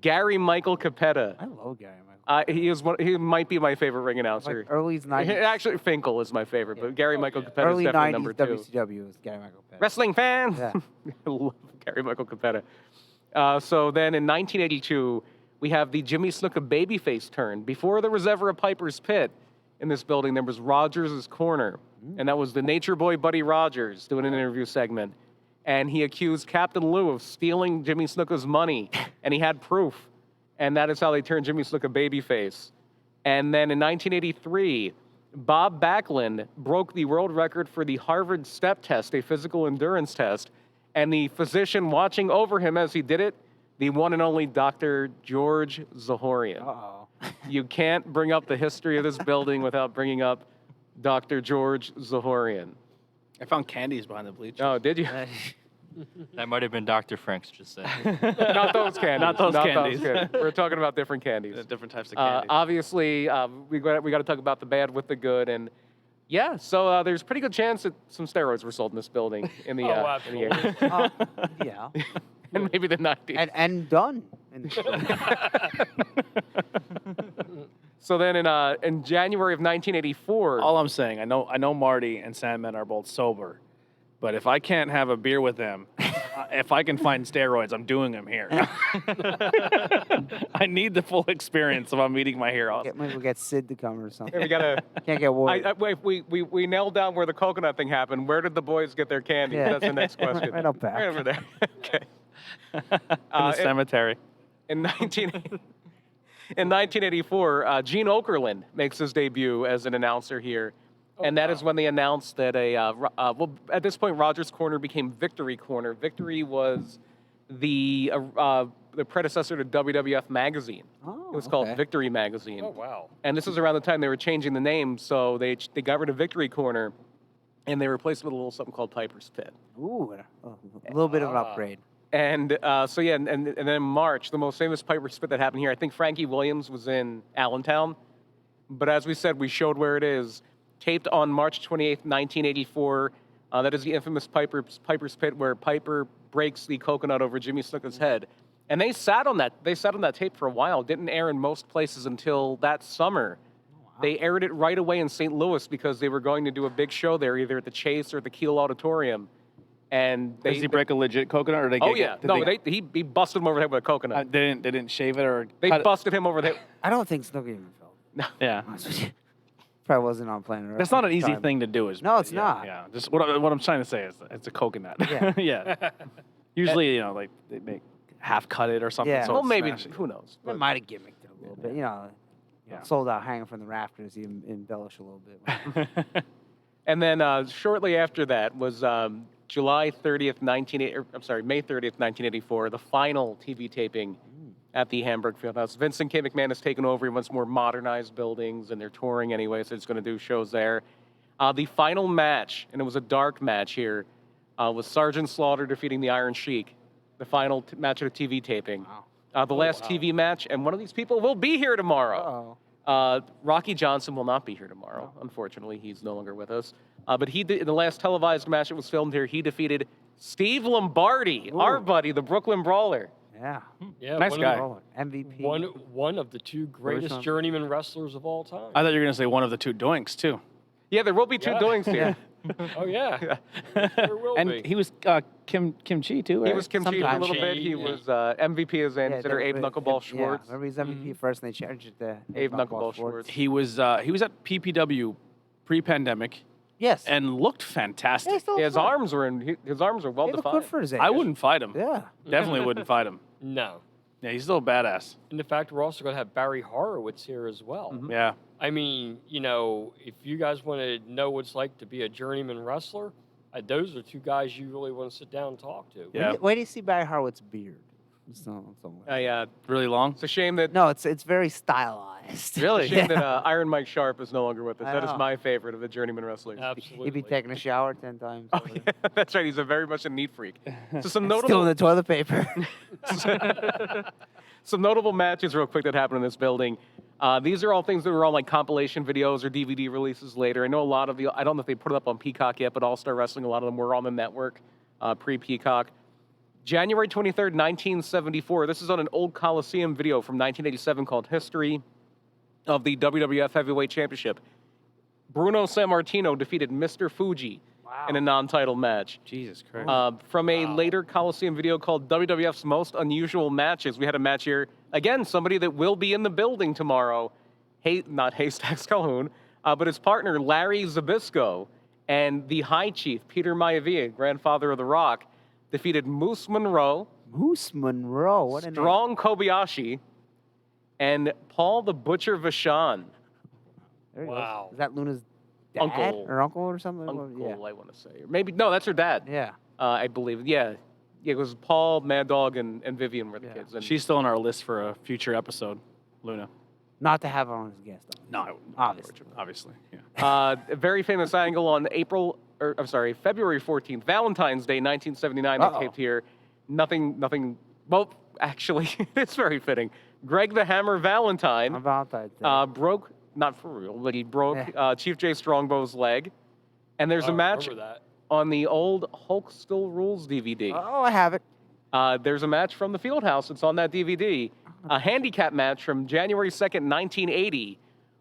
Gary Michael Capetta. I love Gary Michael. He might be my favorite ring announcer. Like early 90s. Actually, Finkel is my favorite, but Gary Michael Capetta early is definitely 90s number 2. WCW is Gary Michael Capetta. Wrestling fans. Yeah. I love Gary Michael Capetta. So then in 1982, we have the Jimmy Snuka babyface turn. Before there was ever a Piper's Pit in this building, there was Rogers' Corner. And that was the Nature Boy Buddy Rogers doing an interview segment. And he accused Captain Lou of stealing Jimmy Snuka's money. And he had proof. And that is how they turned Jimmy Snuka babyface. And then in 1983, Bob Backlund broke the world record for the Harvard Step Test, a physical endurance test. And the physician watching over him as he did it, the one and only Dr. George Zahorian. Uh-oh. You can't bring up the history of this building without bringing up Dr. George Zahorian. I found candies behind the bleachers. Oh, did you? That might have been Dr. Frank's just saying. Not those candies. Not those candies. We're talking about different candies. Different types of candies. Obviously, we got to talk about the bad with the good, and yeah. So there's a pretty good chance that some steroids were sold in this building in the in the 80s. Yeah. And maybe the 90s. And done. So then in January of 1984, All I'm saying, I know Marty and Sandman are both sober, but if I can't have a beer with them, if I can find steroids, I'm doing them here. I need the full experience if I'm meeting my heroes. Maybe we'll get Sid to come or something. we gotta. Can't get Ward. Wait, we nailed down where the coconut thing happened. Where did the boys get their candy? Yeah. That's the next question. Right up back. Right over there. Okay. In the cemetery. In 1984, Gene Okerlund makes his debut as an announcer here. And that is when they announced that at this point, Rogers Corner became Victory Corner. Victory was the predecessor to WWF Magazine. Oh, It was called Victory Magazine. Oh, wow. And this was around the time they were changing the name, so they got rid of Victory Corner, and they replaced it with a little something called Piper's Pit. Ooh, a little bit of an upgrade. And and then in March, the most famous Piper's Pit that happened here, I think Frankie Williams was in Allentown. But as we said, we showed where it is. Taped on March 28th, 1984. That is the infamous Piper's Pit where Piper breaks the coconut over Jimmy Snuka's head. And they sat on that tape for a while. Didn't air in most places until that summer. Wow. They aired it right away in St. Louis because they were going to do a big show there, either at the Chase or at the Kiel Auditorium. And Does he break a legit coconut, or they? He busted him over the head with a coconut. They didn't shave it, or they busted him over the head. I don't think Snuka even felt. Yeah. Probably wasn't on Planet Earth. That's not an easy thing to do. No, it's not. Yeah, just what I'm trying to say is it's a coconut. Yeah. Yeah. Usually, like they make half cut it or something. Yeah. So Well, it's maybe smashy. who knows? They might have gimmicked it a little bit, Yeah. Sold out, hanging from the rafters. You embellish a little bit. And then shortly after that was May 30th, 1984, the final TV taping at the Hamburg Fieldhouse. Vincent K. McMahon has taken over. He wants more modernized buildings, and they're touring anyway, so he's going to do shows there. The final match, and it was a dark match here, was Sergeant Slaughter defeating the Iron Sheik, the final match of the TV taping. Wow. The last TV match, and one of these people will be here tomorrow. Rocky Johnson will not be here tomorrow. Unfortunately, he's no longer with us. But he did, in the last televised match that was filmed here, he defeated Steve Lombardi, our buddy, the Brooklyn Brawler. Yeah. Yeah, Nice guy. MVP. One of the two greatest Gruesome. journeyman wrestlers of all time. I thought you were going to say one of the two doinks, too. Yeah, there will be two Yeah. doings here. Oh yeah, there will And be. he was Kim Chi, too, right? He was Kim Chi for a Sometimes. little bit. He Yeah. was MVP as in instead of Abe Knuckleball Schwartz. Yeah, remember he's MVP first, and they changed it to Abe Knuckleball Schwartz. He was at PPW pre-pandemic Yes. and looked fantastic. yeah, still Yeah, his fun. arms were his arms are well He looked defined. good for his age. I wouldn't fight him. Yeah. Definitely wouldn't fight him. No. Yeah, he's still a badass. And the fact we're also going to have Barry Horowitz here as well. Yeah. I mean, you know, if you guys want to know what it's like to be a journeyman wrestler, those are two guys you really want to sit down and talk to. Yeah. Wait do you see Barry Harwood's beard? Yeah, Really long. it's a shame that No, it's very stylized. Really? Shame Yeah. that Iron Mike Sharp is no longer with us. I That is know. my favorite of the journeyman wrestlers. Absolutely. He'd be taking a shower 10 times. Oh, yeah, that's right. He's a very much a neat freak. So some Still in notable, the toilet paper. some notable matches real quick that happened in this building. These are all things that were on like compilation videos or DVD releases later. I know a lot of I don't know if they put it up on Peacock yet, but All Star Wrestling, a lot of them were on the network pre-Peacock. January 23rd, 1974. This is on an old Coliseum video from 1987 called History of the WWF Heavyweight Championship. Bruno Sammartino defeated Mr. Fuji in a non-title match. Jesus Christ. From a later Coliseum video called WWF's Most Unusual Matches, we had a match here. Again, somebody that will be in the building tomorrow. Not Haystacks Calhoun, but his partner, Larry Zbyszko, and the High Chief, Peter Maivia, grandfather of The Rock, defeated Moose Monroe, Moose Monroe. What a name. Strong Kobayashi, and Paul the Butcher Vachon. There he Wow. goes. Is that Luna's dad Uncle. or uncle or something? Uncle, Yeah. I want to say. Or maybe, no, that's her dad, Yeah. I believe. Yeah, it was Paul, Mad Dog, and Vivian were the Yeah. kids. And She's still on our list for a future episode, Luna. Not to have her on as a guest. Though. No, obviously. Yeah. a very famous angle on February 14th, Valentine's Day, 1979, they Uh-oh. taped here. Nothing, well, actually, it's very fitting. Greg the Hammer Valentine On Valentine's Day. broke, not for real, but he broke Chief J Strongbow's leg. And there's I a match remember that. on the old Hulk Still Rules DVD. Oh, I have it. There's a match from the Fieldhouse. It's on that DVD. A handicap match from January 2nd, 1980,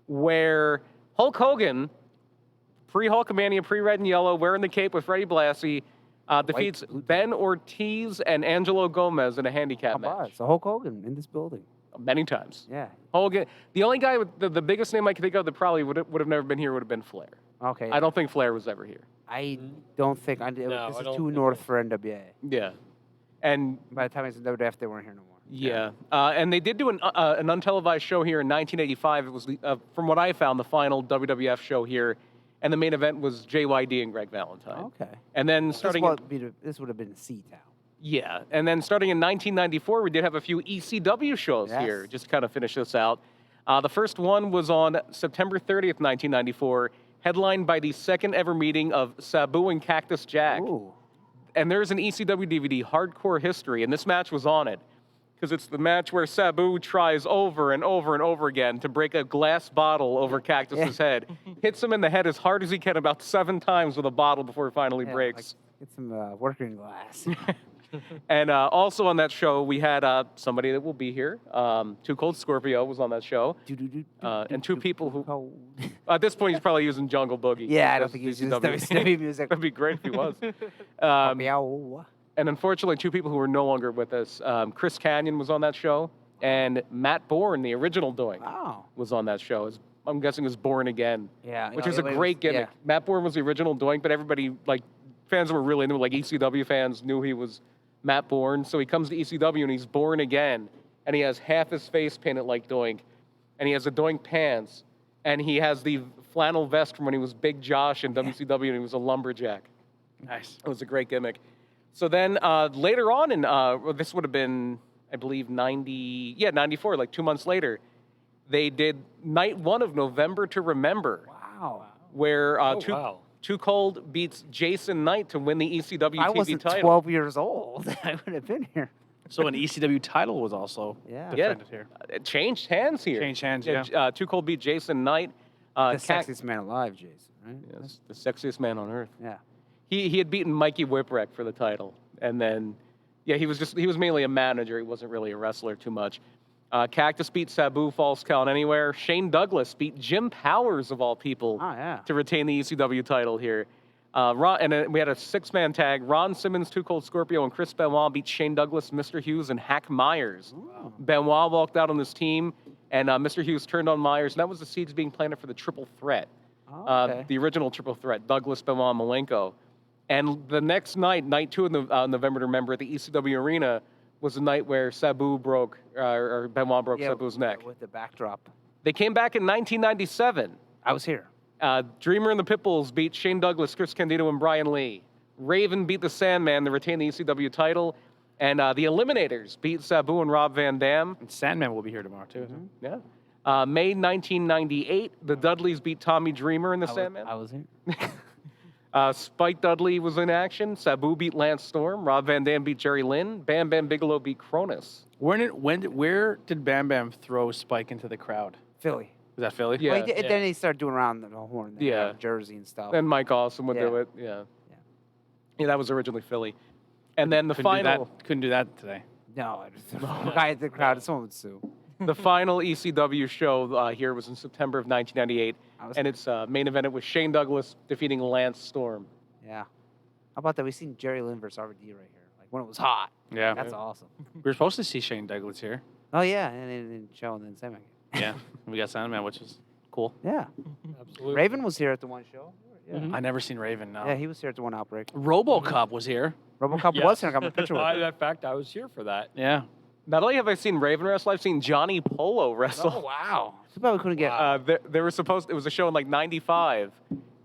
where Hulk Hogan, pre-Hulkamania, pre-red and yellow, wearing the cape with Freddie Blassie, defeats blue Ben Ortiz and Angelo Gomez in a handicap How about match it? So Hulk Hogan in this building. many times. Yeah. Hogan, the only guy with the biggest name I could think of that probably would have never been here would have been Flair. Okay. I don't think Flair was ever here. I don't think No, this I is don't too think north so. for NWA. Yeah, and By the time it's in WWF, they weren't here no more. yeah, and they did do an untelevised show here in 1985. It was, from what I found, the final WWF show here, and the main event was JYD and Greg Valentine. Okay. And then starting, This would have been C-Town. yeah, and then starting in 1994, we did have a few ECW shows Yes. here, just to kind of finish this out. The first one was on September 30th, 1994, headlined by the second ever meeting of Sabu and Cactus Jack. Ooh. And there's an ECW DVD, Hardcore History, and this match was on it. Because it's the match where Sabu tries over and over and over again to break a glass bottle over Cactus's head. Hits him in the head as hard as he can about 7 times with a bottle before it finally Yeah, breaks. Like, get some working glass. And also on that show, we had somebody that will be here. Too Cold Scorpio was on that show. And two people who, Cold. at this point, he's probably using Jungle Boogie. Yeah, I don't That's think he's using ECW. WCW music. That'd be great if he was. Meow. And unfortunately, 2 people who are no longer with us. Chris Canyon was on that show, and Matt Bourne, the original Doink, Wow. was on that show. I'm guessing was Born Again, Yeah. which is a great gimmick. Yeah. Matt Bourne was the original Doink, but everybody, like, fans were really into it. Like, ECW fans knew he was Matt Bourne. So he comes to ECW, and he's Born Again, and he has half his face painted like Doink. and he has the doink pants, and he has the flannel vest from when he was Big Josh in WCW, and he was a lumberjack. Nice. It was a great gimmick. So then later on in, this would have been, I believe, 94, like 2 months later, they did night 1 of November to Remember, Wow. where wow. Too Cold beats Jason Knight to win the ECW I TV wasn't title. 12 years old. I would have been here. So an ECW title was also Yeah. defended here. It changed hands here. Changed hands, yeah. Too Cold beat Jason Knight. The Cat- sexiest man alive, Jason, right? Yes, the sexiest man on earth. Yeah. He had beaten Mikey Whipwreck for the title, and then he was mainly a manager. He wasn't really a wrestler too much. Cactus beat Sabu, False Count Anywhere. Shane Douglas beat Jim Powers of all people Oh, yeah. to retain the ECW title here. And then we had a 6-man tag. Ron Simmons, Too Cold Scorpio, and Chris Benoit beat Shane Douglas, Mr. Hughes, and Hack Myers. Ooh. Benoit walked out on this team, and Mr. Hughes turned on Myers, and that was the seeds being planted for the triple threat. Oh, okay. The original triple threat, Douglas, Benoit, Malenko. And the next night, night 2 of November to Remember at the ECW Arena, was the night where Sabu broke, or Benoit broke Sabu's neck. With the backdrop. They came back in 1997. I was here. Dreamer and the Pitbulls beat Shane Douglas, Chris Candido, and Brian Lee. Raven beat the Sandman to retain the ECW title. And the Eliminators beat Sabu and Rob Van Dam. And Sandman will be here tomorrow, too. Yeah. May 1998, the Dudleys beat Tommy Dreamer and the Sandman. I was here. Spike Dudley was in action. Sabu beat Lance Storm. Rob Van Dam beat Jerry Lynn. Bam Bam Bigelow beat Cronus. Where did Bam Bam throw Spike into the crowd? Philly. Was that Philly? Yeah. Well, then he started doing around the horn. There, Yeah. Jersey and stuff. And Mike Awesome would do Yeah. it. Yeah. Yeah, that was originally Philly. And then the Couldn't do that today. No, the guy at the crowd, someone would sue. the final ECW show here was in September of 1998, and its main event it was Shane Douglas defeating Lance Storm. Yeah. How about that? We seen Jerry Lynn versus RVD right here, like when it was hot. Yeah. That's awesome. We were supposed to see Shane Douglas here. Oh yeah, and show and then Sandman. Yeah. We got Sandman, which is cool. Yeah. Absolutely. Raven was here at the one show. Yeah. Mm-hmm. I never seen Raven, no. Yeah, he was here at the one Outbreak. RoboCop was here. RoboCop Yes. was here. I got my picture with him. In fact, I was here for that. Yeah. Not only have I seen Raven wrestle, I've seen Johnny Polo wrestle. Oh wow. Too bad we couldn't get. They were supposed. It was a show in like '95,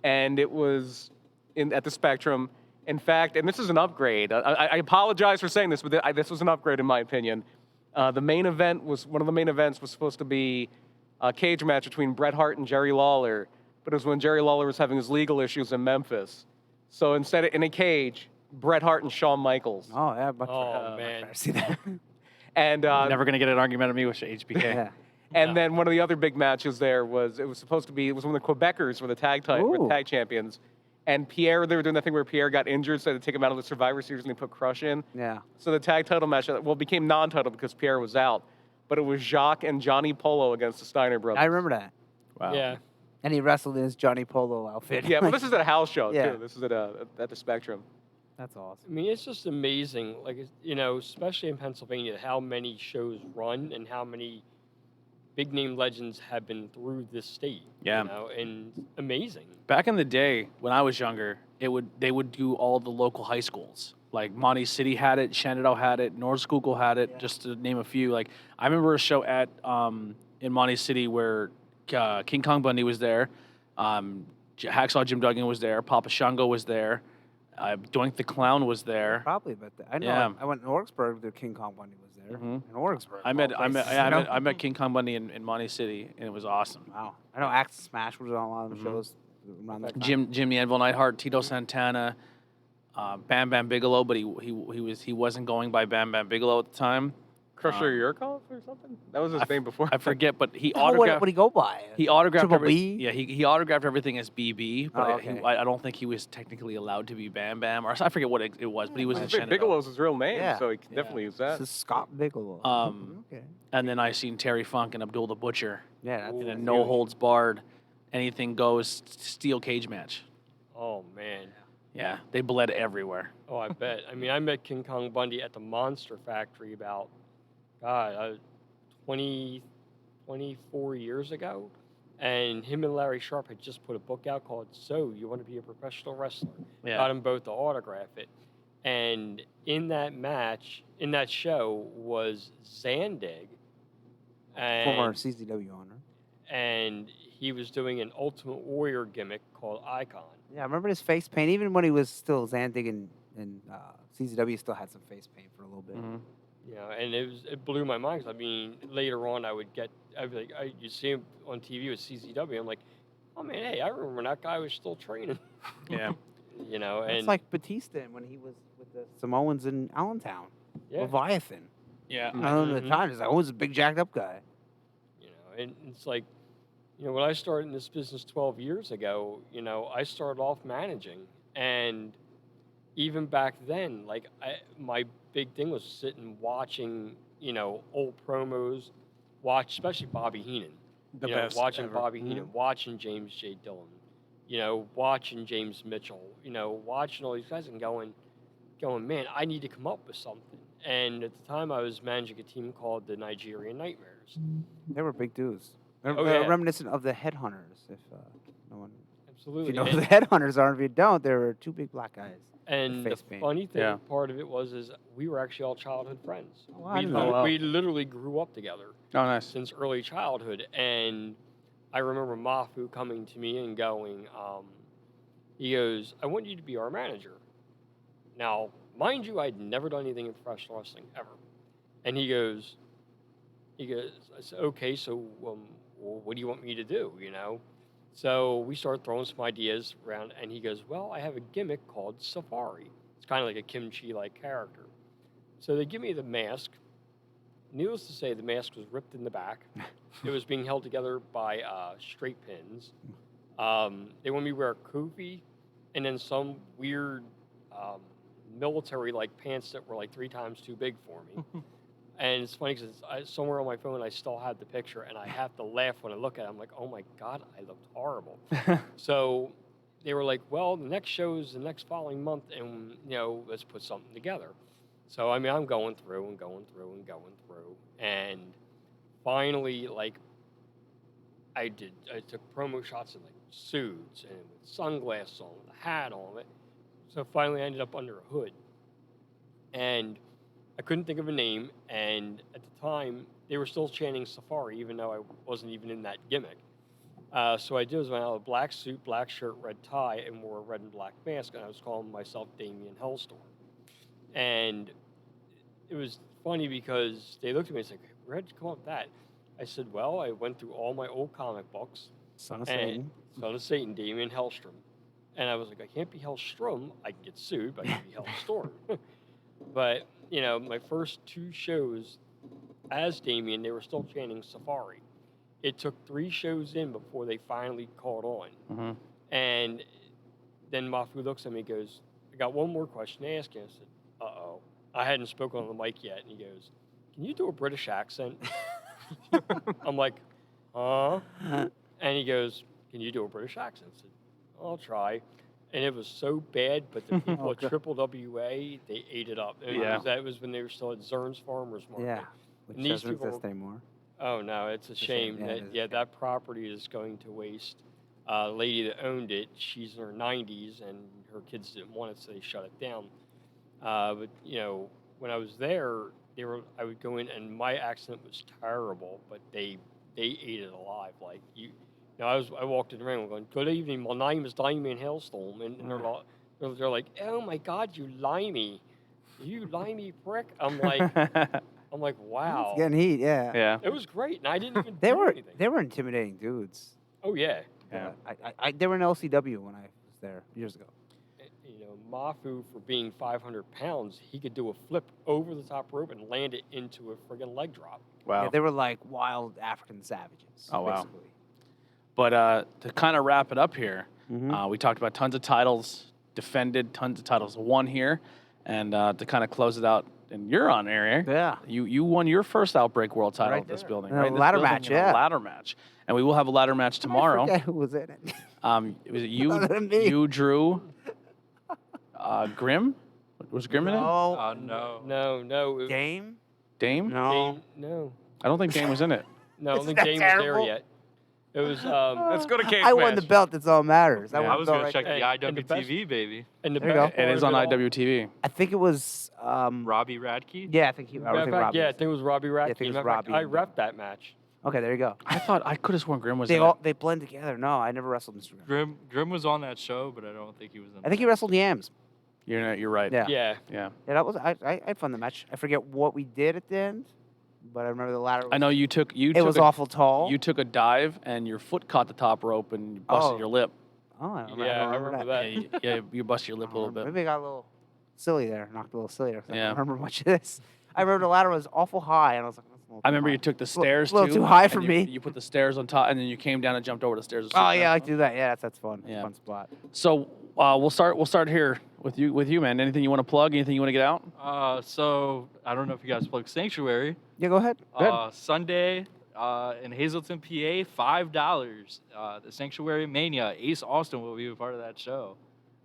and it was at the Spectrum. In fact, and this is an upgrade. I apologize for saying this, but this was an upgrade in my opinion. The main event was one of the main events was supposed to be a cage match between Bret Hart and Jerry Lawler, but it was when Jerry Lawler was having his legal issues in Memphis. So instead of in a cage, Bret Hart and Shawn Michaels. Oh yeah. But, Oh, man. I see that. And Never going to get an argument of me with HBK. yeah. And then one of the other big matches there was it was when the Quebecers were the Ooh. tag champions, and Pierre they were doing that thing where Pierre got injured, so they had to take him out of the Survivor Series and they put Crush in. Yeah. So the tag title match became non-title because Pierre was out, but it was Jacques and Johnny Polo against the Steiner brothers. I remember that. Wow. Yeah. And he wrestled in his Johnny Polo outfit. Yeah, well, this is at a house show Yeah. too. This is at the Spectrum. That's awesome. I mean, it's just amazing, like, especially in Pennsylvania, how many shows run and how many big name legends have been through this state. Yeah. And amazing. Back in the day, when I was younger, they would do all the local high schools. Like Monty City had it, Shenandoah had it, North Schuylkill had it, just to name a few. Like I remember a show at in Monty City where King Kong Bundy was there, Hacksaw Jim Duggan was there, Papa Shango was there, Doink the Clown was there. Probably, but I know Yeah. I went in Orksburg. The King Kong Bundy was there. Mhm. In Orksburg. I of met all I met, places, yeah, you know? I met King Kong Bundy in Monty City, and it was awesome. Wow. I know Axe Smash was on a lot of the Mhm. shows around that time. Jim the Anvil Neidhart, Tito Santana, Bam Bam Bigelow, but he wasn't going by Bam Bam Bigelow at the time. Crusher Yurkov or something? That was his name before. I forget, but he Oh, autographed. what did he go by? He autographed Triple B? Yeah, he autographed everything as BB, but Oh, okay. I don't think he was technically allowed to be Bam Bam, or I forget what it was, but he was in Shenandoah. Bigelow's his real name, Yeah. so he can definitely use that. This is Scott Bigelow. Okay. And then I seen Terry Funk and Abdul the Butcher Yeah, in a that's no holds barred, anything goes steel cage match. Oh, man. Yeah, they bled everywhere. Oh, I bet. I mean, I met King Kong Bundy at the Monster Factory about, 24 years ago. And him and Larry Sharp had just put a book out called So You Want to Be a Professional Wrestler. Yeah. Got them both to autograph it. And in that match, in that show, was Zandig. And former CZW owner. and he was doing an Ultimate Warrior gimmick called Icon. Yeah, I remember his face paint. Even when he was still Zandig and CZW, still had some face paint for a little bit. Mhm. You know, and it blew my mind. 'Cause I mean, later on, I'd be like, you see him on TV with CZW. I'm like, oh man, hey, I remember when that guy was still training. Yeah. You know, and It's like Batista when he was with the Samoans in Allentown. yeah, Leviathan. Yeah. I don't know at the Mhm. time. It's like, oh, he's a big jacked up guy. you know, and it's like, you know, when I started in this business 12 years ago, you know, I started off managing, and even back then, like my big thing was sitting watching, you know, old promos, especially Bobby Heenan. The you know, best watching ever. Bobby Heenan, watching James J. Dillon, you know, watching James Mitchell, you know, watching all these guys and going, man, I need to come up with something. And at the time, I was managing a team called the Nigerian Nightmares. They were big dudes. Oh, yeah. Reminiscent of the Headhunters. If no one, if Absolutely. you know And- who the Headhunters are, if you don't, they were two big black guys. And the face paint. funny thing, Yeah. part of it is we were actually all childhood friends. Oh, I we, didn't know that. we literally grew up together Oh, nice. since early childhood. And I remember Mafu coming to me and going, he goes, I want you to be our manager. Now, mind you, I'd never done anything in professional wrestling ever. And he goes, I said, okay, so well, what do you want me to do, you know? So we started throwing some ideas around, and he goes, well, I have a gimmick called Safari. It's kind of like a kimchi-like character. So they give me the mask. Needless to say, the mask was ripped in the back. It was being held together by straight pins. They wanted me to wear a kufi and then some weird military-like pants that were like 3 times too big for me. And it's funny because somewhere on my phone I still have the picture, and I have to laugh when I look at it. I'm like, oh my God, I looked horrible. So they were like, well, the next show is the next following month, and, you know, let's put something together. So, I mean, I'm going through, and finally, like, I took promo shots in, like, suits and with sunglasses on, with a hat on it. So finally I ended up under a hood. And I couldn't think of a name, and at the time, they were still chanting Safari, even though I wasn't even in that gimmick. So I did was I had a black suit, black shirt, red tie, and wore a red and black mask, and I was calling myself Damien Hellstorm. And it was funny because they looked at me and said, where'd you come up with that? I said, well, I went through all my old comic books, Son of and Satan. Son of Satan, Damien Hellstrom. And I was like, I can't be Hellstrom. I can get sued, but I can be Hellstorm. But, you know, my first 2 shows as Damien, they were still chanting Safari. It took 3 shows in before they finally caught on. Mm-hmm. And then Mafu looks at me and goes, I got one more question to ask you. I said, uh-oh. I hadn't spoken on the mic yet. And he goes, can you do a British accent? I'm like, huh? And he goes, can you do a British accent? I said, I'll try. And it was so bad, but the people at Triple WA, they ate it up. And Yeah. that was when they were still at Zern's Farmers Market. Yeah. Which And these doesn't people- exist anymore. Oh, no, it's a It's a shame. shame. Yeah, it is a shame. That property is going to waste. The lady that owned it, she's in her 90s, and her kids didn't want it, so they shut it down. But, you know, when I was there, I would go in, and my accent was terrible, but they ate it alive. Like, I walked in the ring going, good evening, my name is Damien Hailstorm, and they're like, oh my God, you limey prick. I'm like, wow. It's getting heat, yeah. Yeah. It was great, and I didn't even They do were anything. they were intimidating dudes. Oh yeah. Yeah. They were in LCW when I was there years ago. You know, Mafu, for being 500 pounds, he could do a flip over the top rope and land it into a friggin' leg drop. Wow. Yeah, they were like wild African savages. Oh, wow. Basically. But to kind of wrap it up here, Mhm. we talked about tons of titles defended, tons of titles won here, and to kind of close it out in your on area, Yeah. you won your first Outbreak World title Right at this there. building, In a right? In this ladder building, match, in a yeah. ladder match, and we will have a ladder match tomorrow. I forget who was in it. Was it you? Other than me. You, Drew, Grim? Was Grim in it? No. No. No. Game? Dame? No. No. I don't think Dame was in it. No, I don't Isn't think that Dame was there terrible? yet. It was, Let's go to cage I won the match. belt. That's all that matters. Yeah. won I the was belt going right to check there. the And the best- IWTV, baby. and the There you best go. It part is of on all- IWTV. I think it was. Robbie Radke? Yeah, I think he. I Matter of think fact, Robbie yeah, I was think it was Robbie Radke. I think it was Matter of fact, Robbie I and repped that match. Okay, there you go. I could have sworn Grim was They in all it. they blend together. No, I never wrestled Mr. Grimm. Grim was on that show, but I don't think he was in. I think he wrestled Yams. You're right. Yeah. Yeah. Yeah. Yeah, that was I had fun the match. I forget what we did at the end, but I remember the ladder. I know you took It was awful tall. You took a dive and your foot caught the top rope and you busted Oh. your lip. Oh, I don't, Yeah, I don't remember that. Yeah, you busted your lip a little bit. Maybe I got a little silly there. Knocked a little silly there. 'Cause I Yeah. don't remember much of this. I remember the ladder was awful high, and I was like, that's a little I too remember high. you took the It's a stairs little too. too high for and me. You put the stairs on top and then you came down and jumped over the stairs. Oh yeah, I like to do that. Yeah, that's fun. That's Yeah. a fun spot. So we'll start here with you, man. Anything you want to plug? Anything you want to get out? So I don't know if you guys plug Sanctuary. Yeah, go ahead. Sunday in Hazleton, PA, $5. The Sanctuary Mania. Ace Austin will be a part of that show.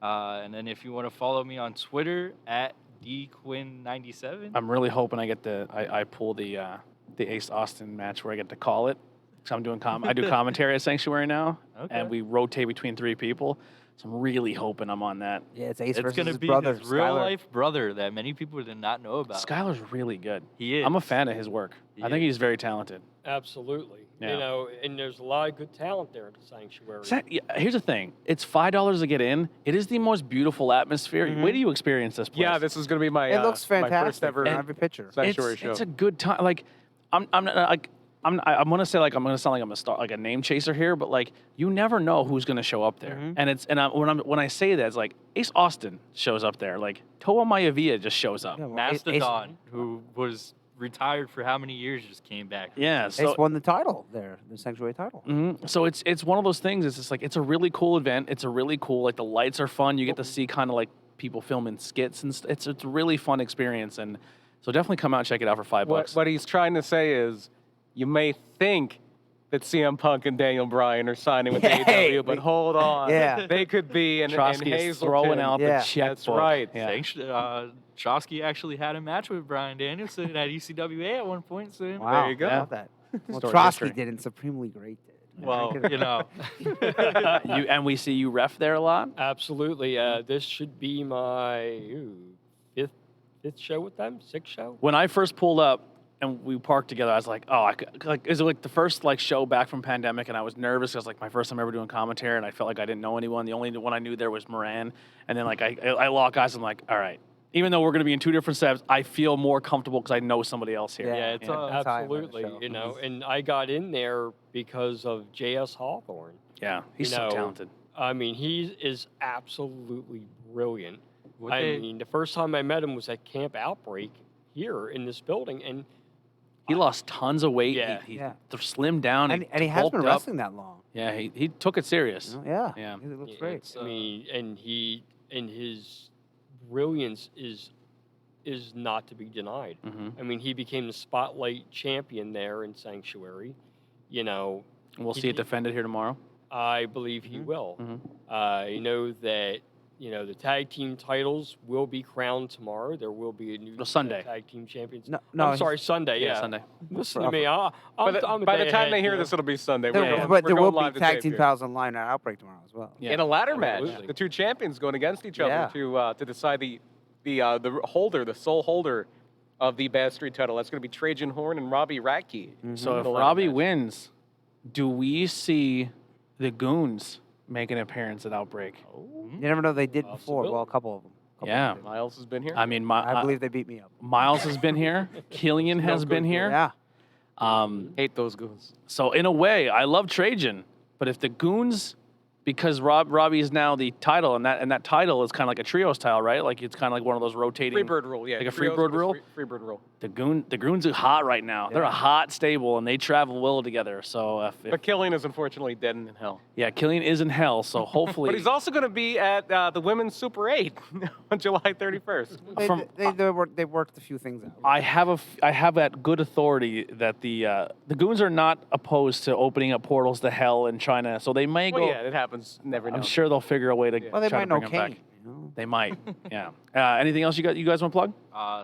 And then if you want to follow me on Twitter at dquinn97. I'm really hoping I get I pull the Ace Austin match where I get to call it. So I'm doing I do commentary at Sanctuary now, Okay. and we rotate between 3 people. So I'm really hoping I'm on that. Yeah, it's Ace It's versus going to his be brother, his real Skylar. life brother that many people did not know about. Skylar's really good. He is. I'm a fan of his work. He I think is. he's very talented. Absolutely. Yeah. You know, and there's a lot of good talent there at the Sanctuary. Here's the thing: it's $5 to get in. It is the most beautiful atmosphere. Mhm. Wait till you experience this place. Yeah, this is going to be my. It looks My first fantastic. ever on every picture. Sanctuary show. It's a good time. Like, I'm gonna say like I'm gonna sound like I'm a star, like a name chaser here, but like you never know who's gonna show up there. Mhm. And when I say that, it's like Ace Austin shows up there. Like Toa Maivia just shows up. Yeah, well, Mastodon, who was retired for how many years, just came back. Yeah. Ace So won the title there, the Sanctuary title. So it's one of those things. It's just like it's a really cool event. It's a really cool, like the lights are fun. You get to see kind of like people filming skits and it's a really fun experience. And so definitely come out and check it out for $5. What he's trying to say is, you may think that CM Punk and Daniel Bryan are signing with Hey, AEW, but hold on. Yeah. They could be in Trotsky is Hazleton. throwing out Yeah. the checkbook. That's right. Yeah. Trotsky actually had a match with Bryan Danielson at ECWA at one point. So Wow, you go. I love that. Well, Story Trotsky history. did and Supremely Great did. Well, you know. And we see you ref there a lot. Absolutely. This should be my fifth show with them, sixth show. When I first pulled up and we parked together, I was like, oh, is it like the first like show back from pandemic? And I was nervous. It was like my first time ever doing commentary, and I felt like I didn't know anyone. The only one I knew there was Moran. And then like I lock eyes. I'm like, all right. Even though we're going to be in 2 different sets, I feel more comfortable because I know somebody else here. Yeah, it's That's how I run the Absolutely. show. You know, and I got in there because of J.S. Hawthorne. Yeah, he's You so know, talented. I mean, he is absolutely brilliant. What I they- mean, the first time I met him was at Camp Outbreak here in this building, and He lost tons of weight. Yeah. He Yeah. slimmed down. And he has been bulked up. wrestling that long. Yeah, he took it serious. You know? Yeah. Yeah. He looks great. It's, I mean, and his brilliance is not to be denied. hmm I mean, he became the spotlight champion there in Sanctuary. You know, We'll see it defended here tomorrow. I believe he will. Mhm. I know that, you know, the tag team titles will be crowned tomorrow. There will be a new No, Sunday. tag team champions. No, I'm sorry, Sunday. Yeah, Sunday. Listen to me. I'm By the a time day they ahead, hear you this, know. it'll be Sunday. There, We're going, but we're there going will live be to tag tape team here. battles online at Outbreak tomorrow as well. Yeah. In a ladder match, Absolutely. the 2 champions going against each other Yeah. to decide the sole holder of the Bad Street title. That's going to be Trajan Horn and Robbie Radke. So if The ladder Robbie match. wins, do we see the Goons make an appearance at Outbreak? You never know, they did before. Possibility. Well, a couple of them. Yeah. Miles has been here. I mean, I believe they beat me up. Miles has been here. Killian has been here. Yeah. Hate those goons. So in a way, I love Trajan, but if the Goons, because Robbie is now the title, and that title is kind of like a trios title, right? Like it's kind of like one of those rotating. Freebird rule, yeah. Like a Trios Freebird versus rule? Freebird rule. The Goons are hot right now. They're a Yeah. hot stable, and they travel well together. So But Killian is unfortunately dead in hell. yeah, Killian is in hell. So hopefully, But he's also going to be at the Women's Super 8 on July 31st. They worked a few things out. I have that good authority that the Goons are not opposed to opening up portals to hell in China. So they may Well, go. yeah, it happens. Never know. I'm sure they'll figure a way to Well, they try might to know bring him Kane. back. You know? They might. Yeah. Anything else you guys want to plug?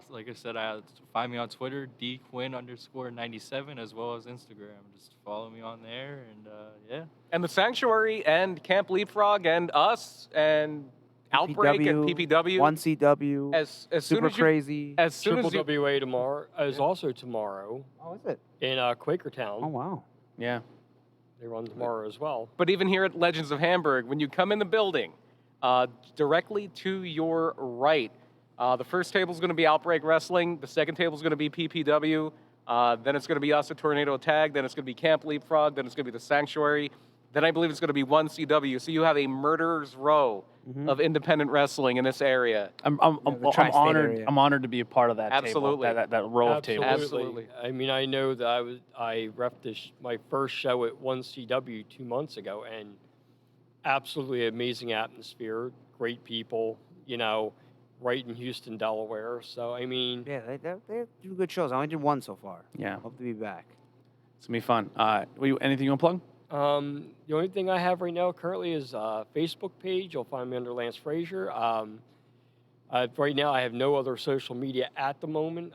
Like I said, find me on Twitter, dquinn_97, as well as Instagram. Just follow me on there, and yeah. And the Sanctuary and Camp Leapfrog and us and Outbreak and PPW. 1CW. As soon Super as you, crazy. as soon Triple as you, WA tomorrow is also tomorrow Oh, is it? in Quakertown. Oh, wow. Yeah. They run tomorrow as well. but even here at Legends of Hamburg, when you come in the building, directly to your right, the first table is going to be Outbreak Wrestling. The second table is going to be PPW. Then it's going to be us at Tornado Tag. Then it's going to be Camp Leapfrog. Then it's going to be the Sanctuary. Then I believe it's going to be 1CW. So you have a murderer's row of independent wrestling in this area. I'm the tri-state honored. area. I'm honored to be a part of that Absolutely. table, that row of tables. Absolutely. I mean, I know that I reffed my first show at 1CW 2 months ago, and absolutely amazing atmosphere, great people, right in Houston, Delaware. So, I mean, Yeah, they do good shows. I only did one so far. Yeah. Hope to be back. It's gonna be fun. Anything you want to plug? the only thing I have right now currently is a Facebook page. You'll find me under Lance Frazier. Right now, I have no other social media at the moment.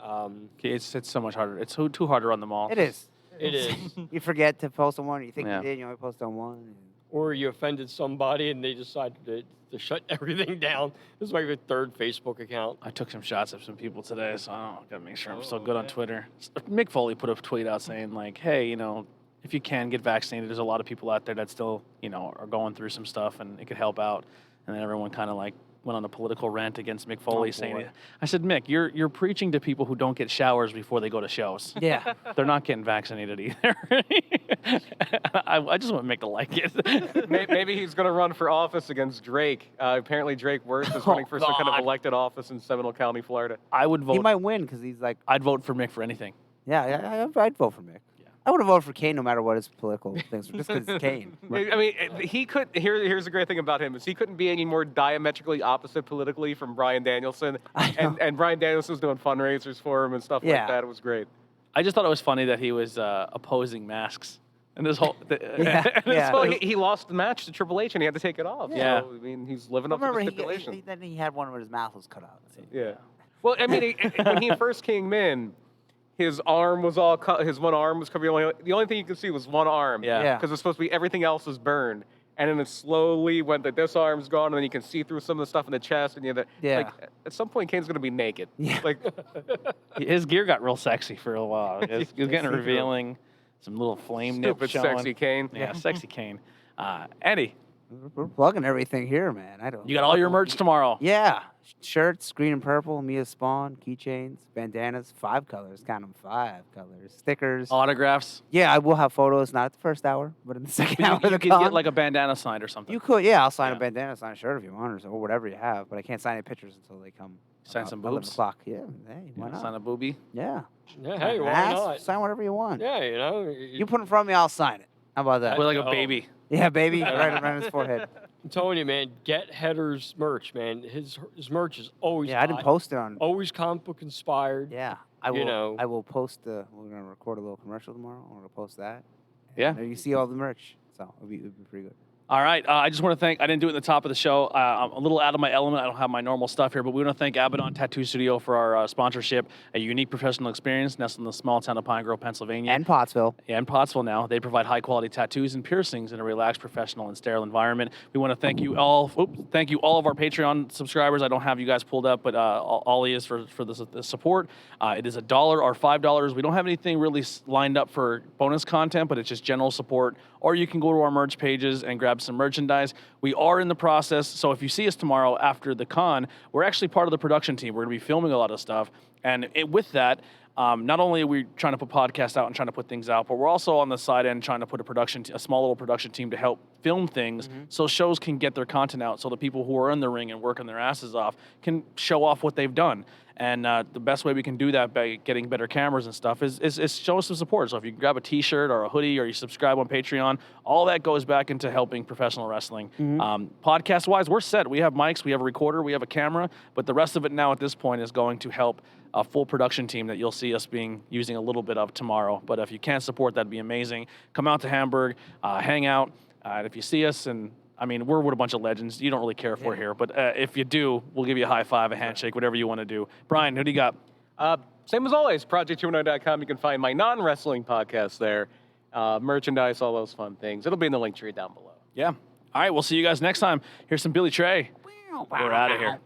Okay, it's so much harder. It's too hard to run them all. It is. It is. You forget to post on one. You think Yeah. you did. You only post on one. Or you offended somebody and they decided to shut everything down. This is my third Facebook account. I took some shots of some people today, so I gotta make sure I'm still good on Twitter. Mick Foley put a tweet out saying like, "Hey, if you can get vaccinated, there's a lot of people out there that still, are going through some stuff, and it could help out." And then everyone kind of like went on a political rant against Mick Foley, saying, boy. "I said, Mick, you're preaching to people who don't get showers before they go to shows. Yeah. They're not getting vaccinated either." I just want Mick to like it. Maybe he's going to run for office against Drake. Apparently, Drake Worth is running for some kind of God. elected office in Seminole County, Florida. I would vote. He might win because he's like, I'd vote for Mick for anything. I'd vote for Mick. Yeah. I would have voted for Kane no matter what his political things were, just because it's Kane. I mean, he could. Here's the great thing about him is he couldn't be any more diametrically opposite politically from Bryan Danielson, I know. and Bryan Danielson was doing fundraisers for him and stuff Yeah. like that. It was great. I just thought it was funny that he was opposing masks. And this whole Yeah, yeah. Well, he lost the match to Triple H and he had to take it off. Yeah. So, I mean, he's living I up to remember the stipulation. then he had one where his mouth was cut out. So. Yeah. Well, I mean, when he first came in, his arm was all cut. His one arm was covered. The only thing you could see was one arm. Yeah. Yeah. Because it was supposed to be everything else was burned. And then it slowly went that this arm's gone, and then you can see through some of the stuff in the chest. And Yeah. like at some point, Kane's going to be naked. Yeah. Like, his gear got real sexy for a while. It was getting See-through. revealing, some little flame nip stupid, showing. sexy Kane. Yeah, sexy Kane. Eddie, We're plugging everything here, man. I don't. you got all your merch tomorrow. Yeah. Shirts, green and purple, Mia Spawn, keychains, bandanas, 5 colors. Count them, 5 colors. Stickers. Autographs. Yeah, I will have photos, not at the first hour, but in the second hour. You of the could con. get like a bandana signed or something. You could, yeah. I'll sign Yeah. a bandana, sign a shirt if you want, or whatever you have. But I can't sign any pictures until they come. Sign about some 11 boobs? o'clock. Yeah, hey, why not? Sign a boobie. Yeah. Yeah, hey, why Ass, not? Sign whatever you want. Yeah, You put it in front of me, I'll sign it. How about that? With like a Oh. baby. Yeah, baby, right around his forehead. I'm telling you, man, get Header's merch, man. His merch is always Yeah, I didn't hot, post it on. always comic book inspired. Yeah, I will. You know. I will post the. We're gonna record a little commercial tomorrow. We're gonna post that. Yeah. And there you see all the merch. So it'll be pretty good. All right. I just want to thank, I didn't do it at the top of the show. I'm a little out of my element. I don't have my normal stuff here, but we want to thank Abaddon Tattoo Studio for our sponsorship, a unique professional experience nestled in the small town of Pine Grove, Pennsylvania. And Pottsville. Yeah, in Pottsville now. They provide high-quality tattoos and piercings in a relaxed, professional, and sterile environment. We want to thank you all. Thank you all of our Patreon subscribers. I don't have you guys pulled up, but all is for the support. It is $1 or $5. We don't have anything really lined up for bonus content, but it's just general support. Or you can go to our merch pages and grab some merchandise. We are in the process, so if you see us tomorrow after the con, we're actually part of the production team. We're going to be filming a lot of stuff. And with that, not only are we trying to put podcasts out and trying to put things out, but we're also on the side end trying to put a small little production team to help film things so shows can get their content out, so the people who are in the ring and working their asses off can show off what they've done. And the best way we can do that by getting better cameras and stuff is show us some support. So if you can grab a T-shirt or a hoodie or you subscribe on Patreon, all that goes back into helping professional wrestling. Podcast-wise, we're set. We have mics, we have a recorder, we have a camera, but the rest of it now at this point is going to help a full production team that you'll see us using a little bit of tomorrow. But if you can support, that'd be amazing. Come out to Hamburg, hang out. And if you see us, we're with a bunch of legends. You don't really care if we're here, but if you do, we'll give you a high five, a handshake, whatever you want to do. Brian, who do you got? Same as always, project209.com. You can find my non-wrestling podcast there, merchandise, all those fun things. It'll be in the link tree down below. Yeah. All right, we'll see you guys next time. Here's some Billy Trey. We're out of here.